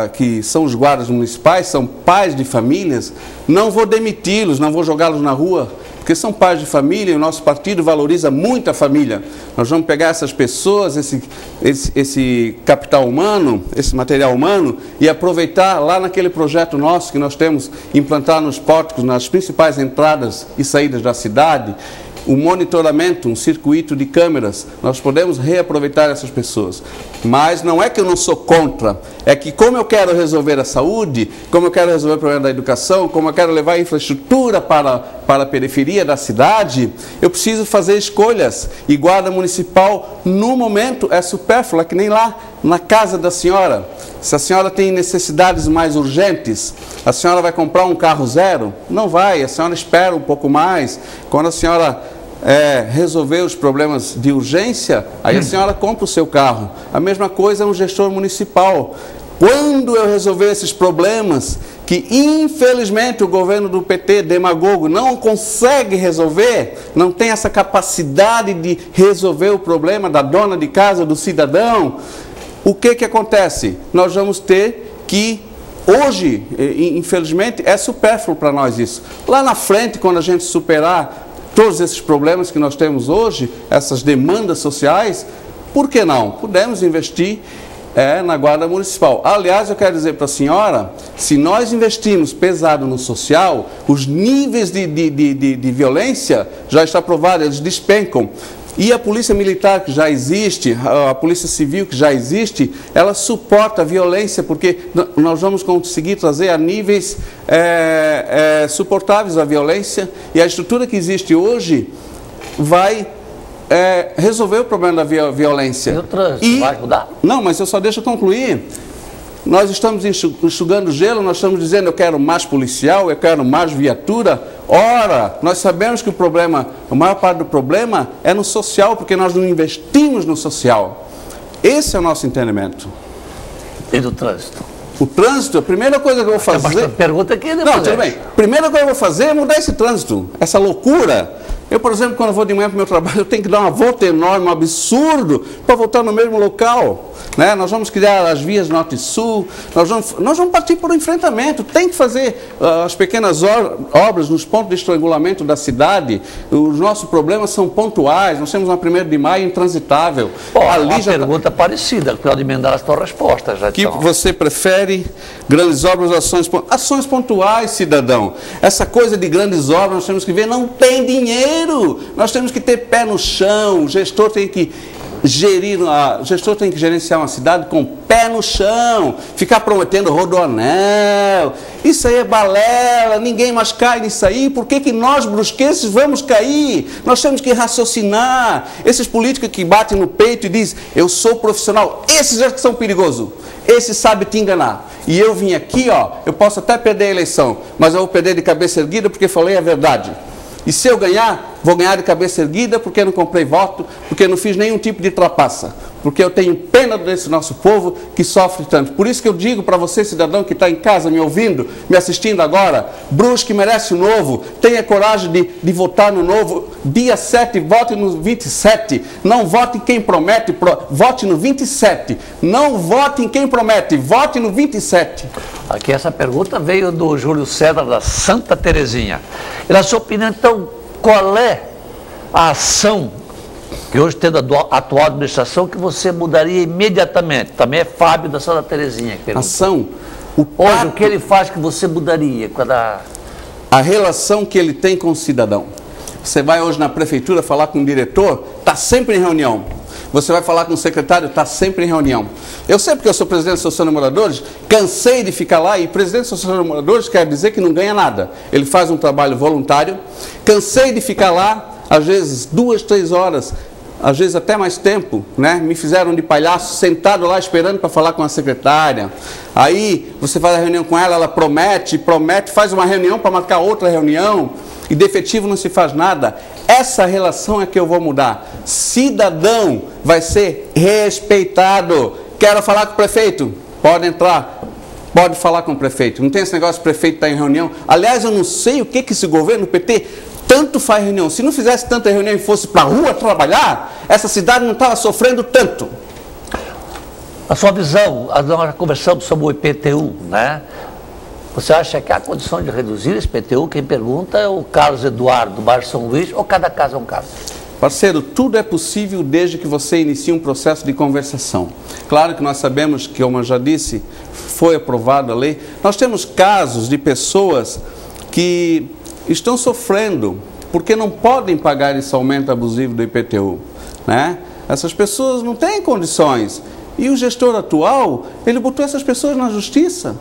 que são os guardas municipais, são pais de famílias, não vou demiti-los, não vou jogá-los na rua, porque são pais de família e o nosso partido valoriza muito a família. Nós vamos pegar essas pessoas, esse capital humano, esse material humano e aproveitar lá naquele projeto nosso que nós temos, implantar nos pórticos, nas principais entradas e saídas da cidade, o monitoramento, um circuito de câmeras. Nós podemos reaproveitar essas pessoas. Mas não é que eu não sou contra, é que como eu quero resolver a saúde, como eu quero resolver o problema da educação, como eu quero levar a infraestrutura para a periferia da cidade, eu preciso fazer escolhas. E guarda municipal, no momento, é supérflua, que nem lá. na casa da senhora. Se a senhora tem necessidades mais urgentes, a senhora vai comprar um carro zero? Não vai, a senhora espera um pouco mais. Quando a senhora resolver os problemas de urgência, aí a senhora compra o seu carro. A mesma coisa é um gestor municipal. Quando eu resolver esses problemas, que infelizmente o governo do PT, demagogo, não consegue resolver, não tem essa capacidade de resolver o problema da dona de casa, do cidadão, o que acontece? Nós vamos ter que, hoje, infelizmente, é supérfluo para nós isso. Lá na frente, quando a gente superar todos esses problemas que nós temos hoje, essas demandas sociais, por que não? Podemos investir na Guarda Municipal. Aliás, eu quero dizer para a senhora, se nós investirmos pesado no social, os níveis de violência já está provado, eles despencam. E a Polícia Militar que já existe, a Polícia Civil que já existe, ela suporta a violência, porque nós vamos conseguir trazer a níveis suportáveis a violência, e a estrutura que existe hoje vai resolver o problema da violência. E o trânsito vai mudar? Não, mas eu só deixo concluir. Nós estamos enxugando gelo, nós estamos dizendo eu quero mais policial, eu quero mais viatura. Ora, nós sabemos que a maior parte do problema é no social, porque nós não investimos no social. Esse é o nosso entendimento. E do trânsito? O trânsito, a primeira coisa que eu vou fazer... Tem pergunta aqui, né? Não, tudo bem. A primeira coisa que eu vou fazer é mudar esse trânsito, essa loucura. Eu, por exemplo, quando eu vou de manhã para o meu trabalho, eu tenho que dar uma volta enorme, um absurdo, para voltar no mesmo local. Né? Nós vamos criar as vias norte e sul, nós vamos partir por um enfrentamento. Tem que fazer as pequenas obras nos pontos de estrangulamento da cidade. Os nossos problemas são pontuais, nós temos uma 1º de maio intransitável. Uma pergunta parecida, que pode emendar as tuas respostas. Já que você prefere grandes obras ou ações pontuais, cidadão? Essa coisa de grandes obras, nós temos que ver, não tem dinheiro. Nós temos que ter pé no chão, o gestor tem que gerenciar uma cidade com pé no chão, ficar prometendo rodoanel, isso aí é balela, ninguém mais cai nisso aí. Por que nós brusquenses vamos cair? Nós temos que raciocinar. Esses políticos que batem no peito e dizem, eu sou profissional, esses é que são perigosos, esses sabem te enganar. E eu vim aqui, eu posso até perder a eleição, mas eu vou perder de cabeça erguida porque falei a verdade. E se eu ganhar, vou ganhar de cabeça erguida porque não comprei voto, porque não fiz nenhum tipo de trapaça, porque eu tenho pena desse nosso povo que sofre tanto. Por isso que eu digo para você, cidadão que está em casa me ouvindo, me assistindo agora, Brusque merece o novo, tenha coragem de votar no novo. Dia 7, vote no 27, não vote em quem promete, vote no 27, não vote em quem promete, vote no 27. Aqui essa pergunta veio do Júlio César da Santa Terezinha. E na sua opinião, então, qual é a ação que hoje, tendo a atual administração, que você mudaria imediatamente? Também é Fábio da Santa Terezinha que pergunta. Ação? Hoje, o que ele faz que você mudaria? A relação que ele tem com o cidadão. Você vai hoje na prefeitura falar com o diretor, está sempre em reunião. Você vai falar com o secretário, está sempre em reunião. Eu sei porque eu sou presidente da Associação de Moradores, cansei de ficar lá, e presidente da Associação de Moradores quer dizer que não ganha nada. Ele faz um trabalho voluntário, cansei de ficar lá, às vezes 2, 3 horas, às vezes até mais tempo, né? Me fizeram de palhaço, sentado lá esperando para falar com a secretária. Aí você faz a reunião com ela, ela promete, faz uma reunião para marcar outra reunião, e de efetivo não se faz nada. Essa relação é que eu vou mudar. Cidadão vai ser respeitado. Quero falar com o prefeito? Pode entrar, pode falar com o prefeito. Não tem esse negócio de prefeito estar em reunião. Aliás, eu não sei o que esse governo PT tanto faz reunião. Se não fizesse tanta reunião e fosse para a rua trabalhar, essa cidade não estava sofrendo tanto. A sua visão, nós já conversamos sobre o IPTU, né? Você acha que há condição de reduzir esse IPTU? Quem pergunta é o Carlos Eduardo, do bairro São Luís, ou cada caso é um caso? Parceiro, tudo é possível desde que você inicie um processo de conversação. Claro que nós sabemos que, como eu já disse, foi aprovada a lei. Nós temos casos de pessoas que estão sofrendo porque não podem pagar esse aumento abusivo do IPTU, né? Essas pessoas não têm condições. E o gestor atual, ele botou essas pessoas na justiça.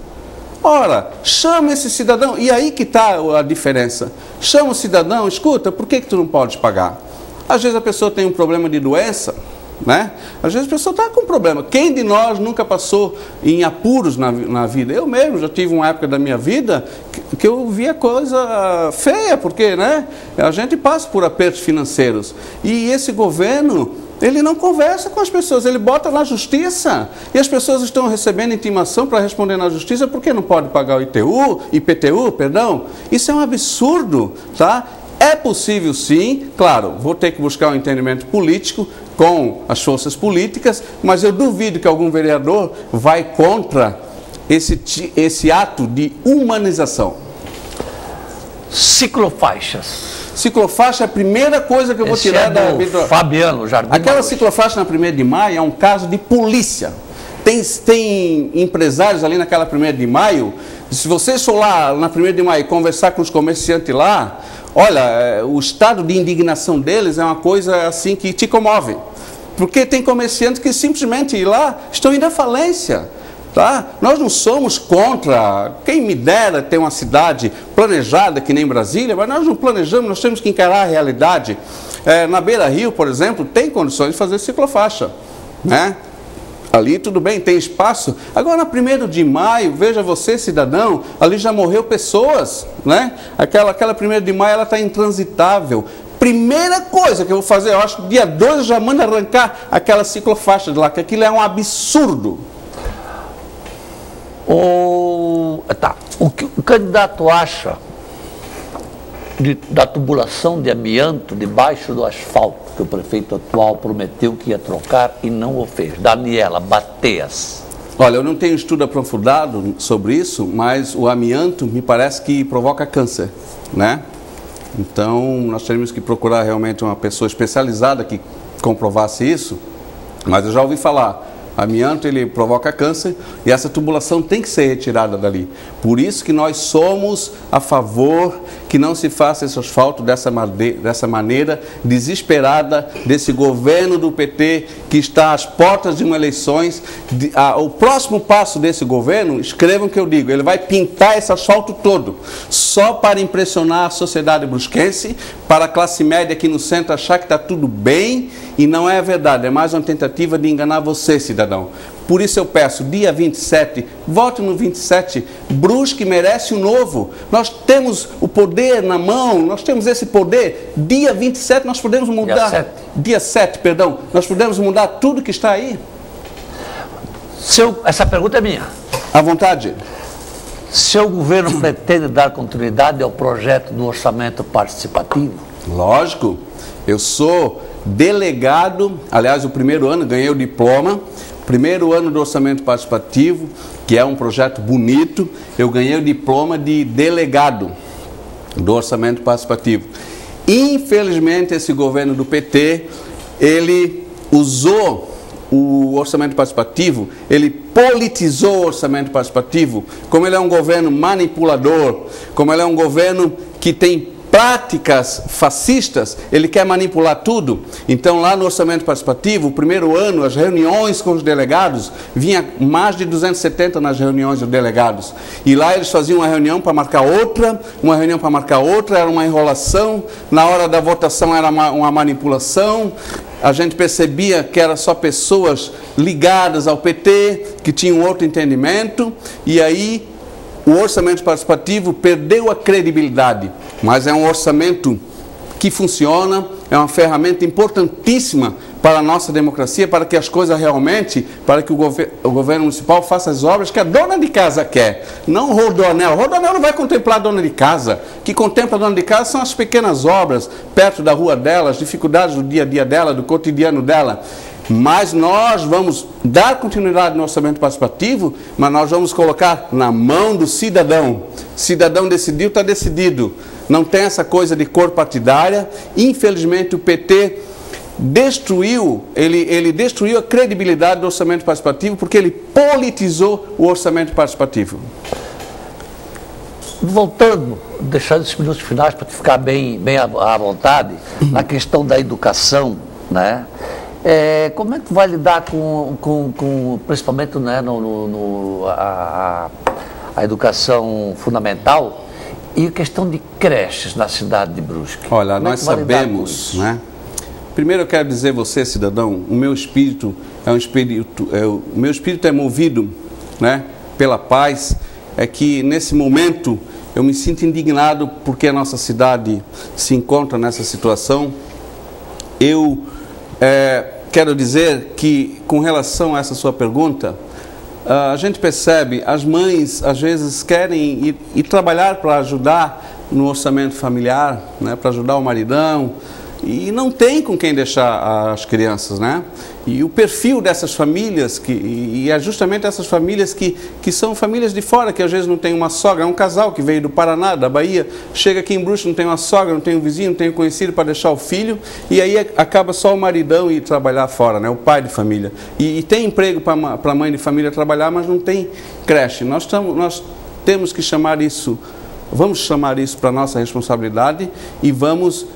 Ora, chama esse cidadão, e aí que está a diferença. Chama o cidadão, escuta, por que tu não podes pagar? Às vezes a pessoa tem um problema de doença, né? Às vezes a pessoa está com problema. Quem de nós nunca passou em apuros na vida? Eu mesmo já tive uma época da minha vida que eu via coisa feia, porque, né, a gente passa por apertos financeiros. E esse governo, ele não conversa com as pessoas, ele bota na justiça. E as pessoas estão recebendo intimação para responder na justiça porque não pode pagar o IPTU, perdão. Isso é um absurdo, tá? É possível sim, claro, vou ter que buscar um entendimento político com as forças políticas, mas eu duvido que algum vereador vai contra esse ato de humanização. Ciclofaixas. Ciclofaixa é a primeira coisa que eu vou tirar da vida. Fabiano, Jardim. Aquela ciclofaixa na 1ª de maio é um caso de polícia. Tem empresários ali naquela 1ª de maio, se vocês for lá na 1ª de maio conversar com os comerciantes lá, olha, o estado de indignação deles é uma coisa assim que te comove. Porque tem comerciantes que simplesmente lá estão indo à falência. Tá? Nós não somos contra, quem me dera ter uma cidade planejada que nem Brasília, mas nós não planejamos, nós temos que encarar a realidade. Na Beira-Rio, por exemplo, tem condições de fazer ciclofaixa, né? Ali tudo bem, tem espaço. Agora na 1ª de maio, veja você, cidadão, ali já morreu pessoas, né? Aquela 1ª de maio, ela está intransitável. Primeira coisa que eu vou fazer, eu acho que dia 2 eu já mando arrancar aquela ciclofaixa de lá, que aquilo é um absurdo. O que o candidato acha da tubulação de amianto debaixo do asfalto que o prefeito atual prometeu que ia trocar e não o fez? Daniela Bateias. Olha, eu não tenho estudo aprofundado sobre isso, mas o amianto me parece que provoca câncer, né? Então, nós teríamos que procurar realmente uma pessoa especializada que comprovasse isso, mas eu já ouvi falar. Amianto, ele provoca câncer e essa tubulação tem que ser retirada dali. Por isso que nós somos a favor que não se faça esse asfalto dessa maneira desesperada desse governo do PT que está às portas de uma eleições. O próximo passo desse governo, escrevam o que eu digo, ele vai pintar esse asfalto todo, só para impressionar a sociedade brusquense, para a classe média aqui no centro achar que está tudo bem, e não é verdade, é mais uma tentativa de enganar você, cidadão. Por isso eu peço, dia 27, vote no 27, Brusque merece o novo. Nós temos o poder na mão, nós temos esse poder. Dia 27 nós podemos mudar. Dia 7, perdão. Nós podemos mudar tudo que está aí. Essa pergunta é minha. À vontade. Seu governo pretende dar continuidade ao projeto do orçamento participativo? Lógico. Eu sou delegado, aliás, o 1º ano ganhei o diploma. 1º ano do orçamento participativo, que é um projeto bonito, eu ganhei o diploma de delegado do orçamento participativo. Infelizmente, esse governo do PT, ele usou o orçamento participativo, ele politizou o orçamento participativo, como ele é um governo manipulador, como ele é um governo que tem práticas fascistas, ele quer manipular tudo. Então lá no orçamento participativo, o 1º ano, as reuniões com os delegados, vinha mais de 270 nas reuniões dos delegados. E lá eles faziam uma reunião para marcar outra, uma reunião para marcar outra, era uma enrolação, na hora da votação era uma manipulação. A gente percebia que eram só pessoas ligadas ao PT, que tinham outro entendimento, e aí o orçamento participativo perdeu a credibilidade, mas é um orçamento que funciona, é uma ferramenta importantíssima para a nossa democracia, para que as coisas realmente, para que o governo municipal faça as obras que a dona de casa quer, não o Rodoanel. O Rodoanel não vai contemplar a dona de casa. O que contempla a dona de casa são as pequenas obras perto da rua dela, as dificuldades do dia a dia dela, do cotidiano dela. Mas nós vamos dar continuidade no orçamento participativo, mas nós vamos colocar na mão do cidadão. Cidadão decidiu, está decidido. Não tem essa coisa de cor partidária. Infelizmente o PT destruiu, ele destruiu a credibilidade do orçamento participativo porque ele politizou o orçamento participativo. Voltando, deixando esses minutos finais para ficar bem à vontade, na questão da educação, né? Como é que vai lidar com principalmente, né, a educação fundamental e a questão de creches na cidade de Brusque? Olha, nós sabemos, né, Primeiro eu quero dizer a você, cidadão, o meu espírito é movido, né, pela paz. É que nesse momento eu me sinto indignado porque a nossa cidade se encontra nessa situação. Eu quero dizer que, com relação a essa sua pergunta, a gente percebe, as mães às vezes querem ir trabalhar para ajudar no orçamento familiar, né, para ajudar o maridão, e não tem com quem deixar as crianças, né? E o perfil dessas famílias, e é justamente essas famílias que são famílias de fora, que às vezes não tem uma sogra, é um casal que veio do Paraná, da Bahia, chega aqui em Brusque, não tem uma sogra, não tem um vizinho, não tem um conhecido para deixar o filho, e aí acaba só o maridão ir trabalhar fora, né? O pai de família. E tem emprego para a mãe de família trabalhar, mas não tem creche. Nós temos que chamar isso, vamos chamar isso para a nossa responsabilidade e vamos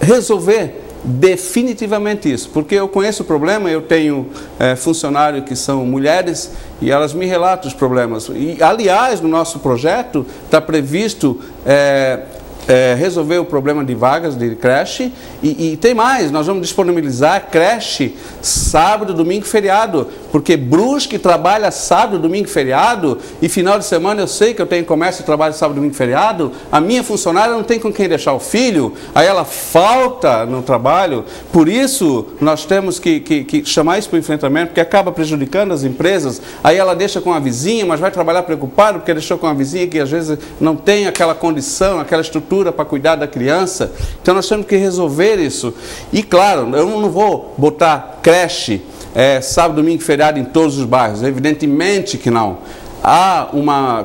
resolver definitivamente isso, porque eu conheço o problema, eu tenho funcionários que são mulheres e elas me relatam os problemas. E, aliás, no nosso projeto está previsto resolver o problema de vagas de creche e tem mais, nós vamos disponibilizar creche sábado, domingo e feriado, porque Brusque trabalha sábado, domingo e feriado, e final de semana eu sei que eu tenho comércio e trabalho sábado, domingo e feriado, a minha funcionária não tem com quem deixar o filho, aí ela falta no trabalho. Por isso nós temos que chamar isso para o enfrentamento, porque acaba prejudicando as empresas. Aí ela deixa com a vizinha, mas vai trabalhar preocupado porque deixou com a vizinha que às vezes não tem aquela condição, aquela estrutura para cuidar da criança. Então nós temos que resolver isso. E claro, eu não vou botar creche sábado, domingo e feriado em todos os bairros, evidentemente que não.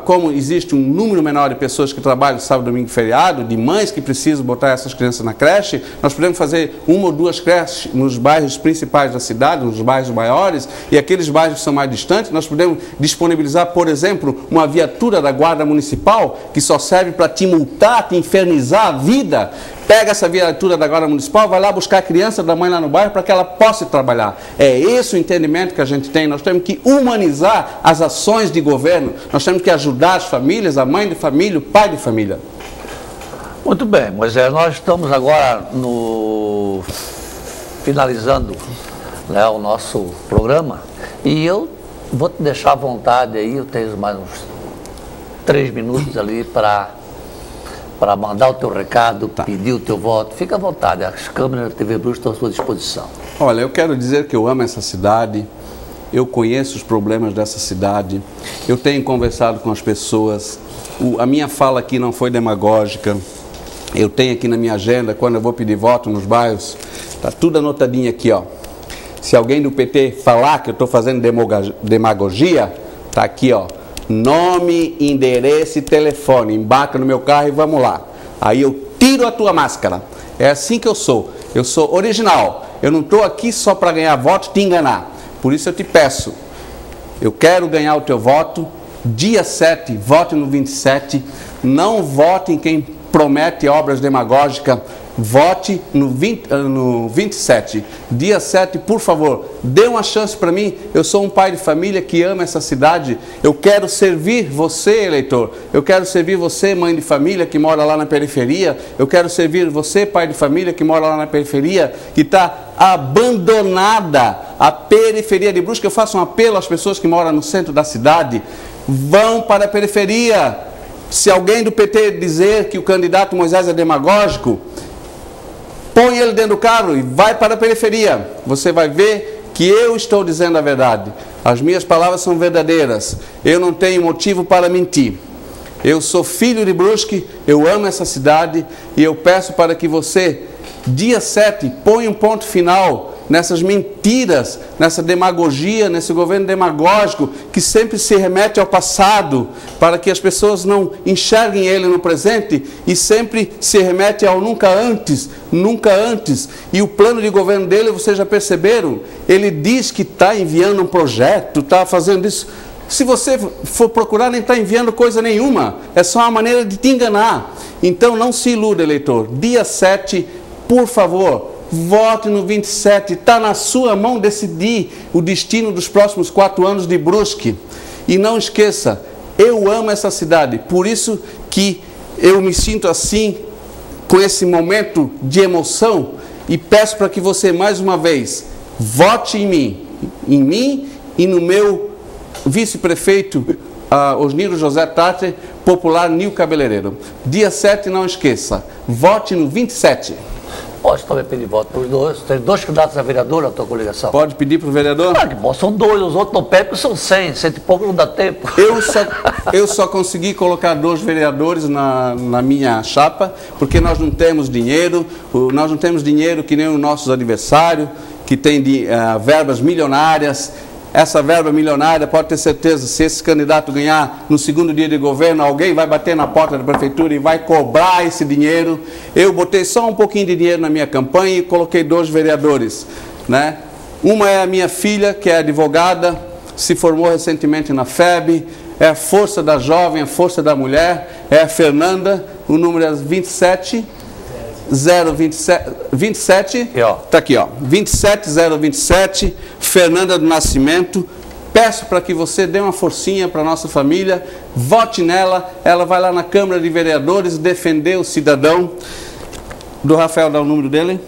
Como existe um número menor de pessoas que trabalham sábado, domingo e feriado, de mães que precisam botar essas crianças na creche, nós podemos fazer 1 ou 2 creches nos bairros principais da cidade, nos bairros maiores, e aqueles bairros que são mais distantes, nós podemos disponibilizar, por exemplo, uma viatura da Guarda Municipal, que só serve para te multar, te infernizar a vida. Pega essa viatura da Guarda Municipal, vai lá buscar a criança da mãe lá no bairro para que ela possa trabalhar. É esse o entendimento que a gente tem. Nós temos que humanizar as ações de governo. Nós temos que ajudar as famílias, a mãe de família, o pai de família. Muito bem, Moisés, nós estamos agora finalizando, né, o nosso programa, e eu vou te deixar à vontade aí, eu tenho mais uns 3 minutos ali para mandar o teu recado, pedir o teu voto. Fica à vontade, as câmeras da TV Brusque estão à sua disposição. Olha, eu quero dizer que eu amo essa cidade, eu conheço os problemas dessa cidade, eu tenho conversado com as pessoas, a minha fala aqui não foi demagógica, eu tenho aqui na minha agenda, quando eu vou pedir voto nos bairros, está tudo anotadinho aqui, ó. Se alguém do PT falar que eu estou fazendo demagogia, está aqui, ó. Nome, endereço e telefone, embarca no meu carro e vamos lá. Aí eu tiro a tua máscara. É assim que eu sou original. Eu não estou aqui só para ganhar voto e te enganar. Por isso eu te peço, eu quero ganhar o teu voto. Dia 7, vote no 27. Não vote em quem promete obras demagógicas. Vote no 27, dia 7, por favor, dê uma chance para mim. Eu sou um pai de família que ama essa cidade. Eu quero servir você, eleitor. Eu quero servir você, mãe de família que mora lá na periferia. Eu quero servir você, pai de família que mora lá na periferia, que está abandonada a periferia de Brusque. Eu faço um apelo às pessoas que moram no centro da cidade. Vão para a periferia. Se alguém do PT dizer que o candidato Moisés é demagógico, põe ele dentro do carro e vai para a periferia. Você vai ver que eu estou dizendo a verdade. As minhas palavras são verdadeiras. Eu não tenho motivo para mentir. Eu sou filho de Brusque, eu amo essa cidade e eu peço para que você, dia 7, ponha um ponto final nessas mentiras, nessa demagogia, nesse governo demagógico que sempre se remete ao passado, para que as pessoas não enxerguem ele no presente e sempre se remete ao nunca antes, nunca antes. E o plano de governo dele, vocês já perceberam, ele diz que está enviando um projeto, está fazendo isso. Se você for procurar, nem está enviando coisa nenhuma, é só uma maneira de te enganar. Então não se iluda, eleitor. Dia 7, por favor, vote no 27, está na sua mão decidir o destino dos próximos 4 anos de Brusque. E não esqueça, eu amo essa cidade, por isso que eu me sinto assim, com esse momento de emoção, e peço para que você, mais uma vez, vote em mim e no meu vice-prefeito, Osniro José Tarte, popular Nil Cabeleireiro. Dia 7, não esqueça, vote no 27. Posso também pedir voto para os dois? Tem 2 candidatos a vereador na tua coligação? Pode pedir para o vereador? Ah, que bom, são 2, os outros não pedem, porque são 100 e pouco não dá tempo. Eu só consegui colocar 2 vereadores na minha chapa, porque nós não temos dinheiro que nem os nossos adversários, que tem verbas milionárias. Essa verba milionária, pode ter certeza, se esse candidato ganhar no segundo dia de governo, alguém vai bater na porta da prefeitura e vai cobrar esse dinheiro. Eu botei só um pouquinho de dinheiro na minha campanha e coloquei 2 vereadores, né? Uma é a minha filha, que é advogada, se formou recentemente na FEB, é a força da jovem, a força da mulher, é a Fernanda, o número é 27... 027, tá aqui, ó, 27027, Fernanda do Nascimento. Peço para que você dê uma forcinha para a nossa família, vote nela, ela vai lá na Câmara de Vereadores defender o cidadão. Do Rafael, dá o número dele.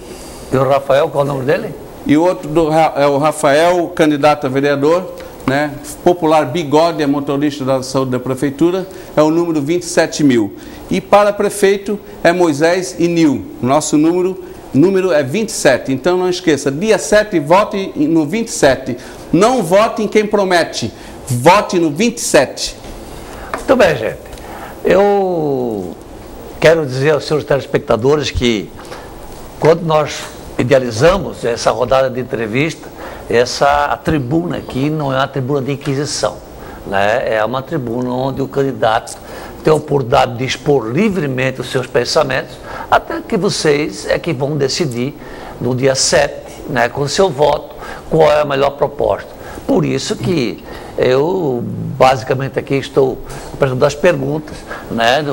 E o Rafael, qual é o número dele? E o outro é o Rafael, candidato a vereador, né? Popular Bigode, é motorista da saúde da prefeitura, é o número 27.000. E para prefeito é Moisés e Nil. Nosso número é 27. Então não esqueça, dia 7 vote no 27. Não vote em quem promete, vote no 27. Muito bem, gente. Eu quero dizer aos seus telespectadores que quando nós idealizamos essa rodada de entrevista, essa tribuna aqui não é uma tribuna de inquisição, né? É uma tribuna onde o candidato tem a oportunidade de expor livremente os seus pensamentos, até que vocês é que vão decidir no dia 7, né, com o seu voto, qual é a melhor proposta. Por isso que eu basicamente aqui estou apresentando as perguntas, né?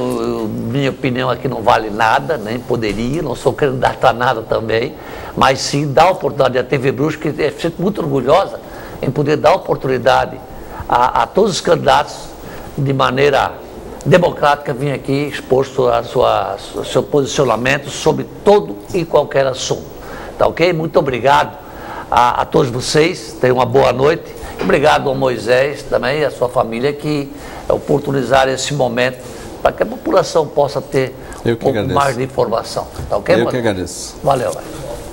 Minha opinião aqui não vale nada, nem poderia, não sou candidato a nada também, mas sim dá a oportunidade à TV Brusque, que é muito orgulhosa em poder dar oportunidade a todos os candidatos de maneira democrática vir aqui expor seu posicionamento sobre todo e qualquer assunto. Tá ok? Muito obrigado a todos vocês, tenham uma boa noite. Obrigado ao Moisés também e a sua família que oportunizaram esse momento para que a população possa ter um pouco mais de informação. Tá ok, Eu que agradeço. Valeu.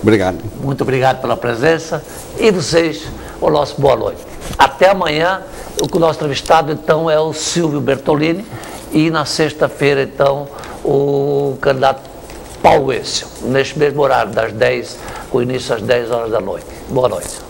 Obrigado. Muito obrigado pela presença e vocês, o nosso boa noite. Até amanhã, o nosso entrevistado então é o Silvio Bertolini e na sexta-feira então o candidato Paulo Wessel, neste mesmo horário, das 10, com início às 10 horas da noite. Boa noite.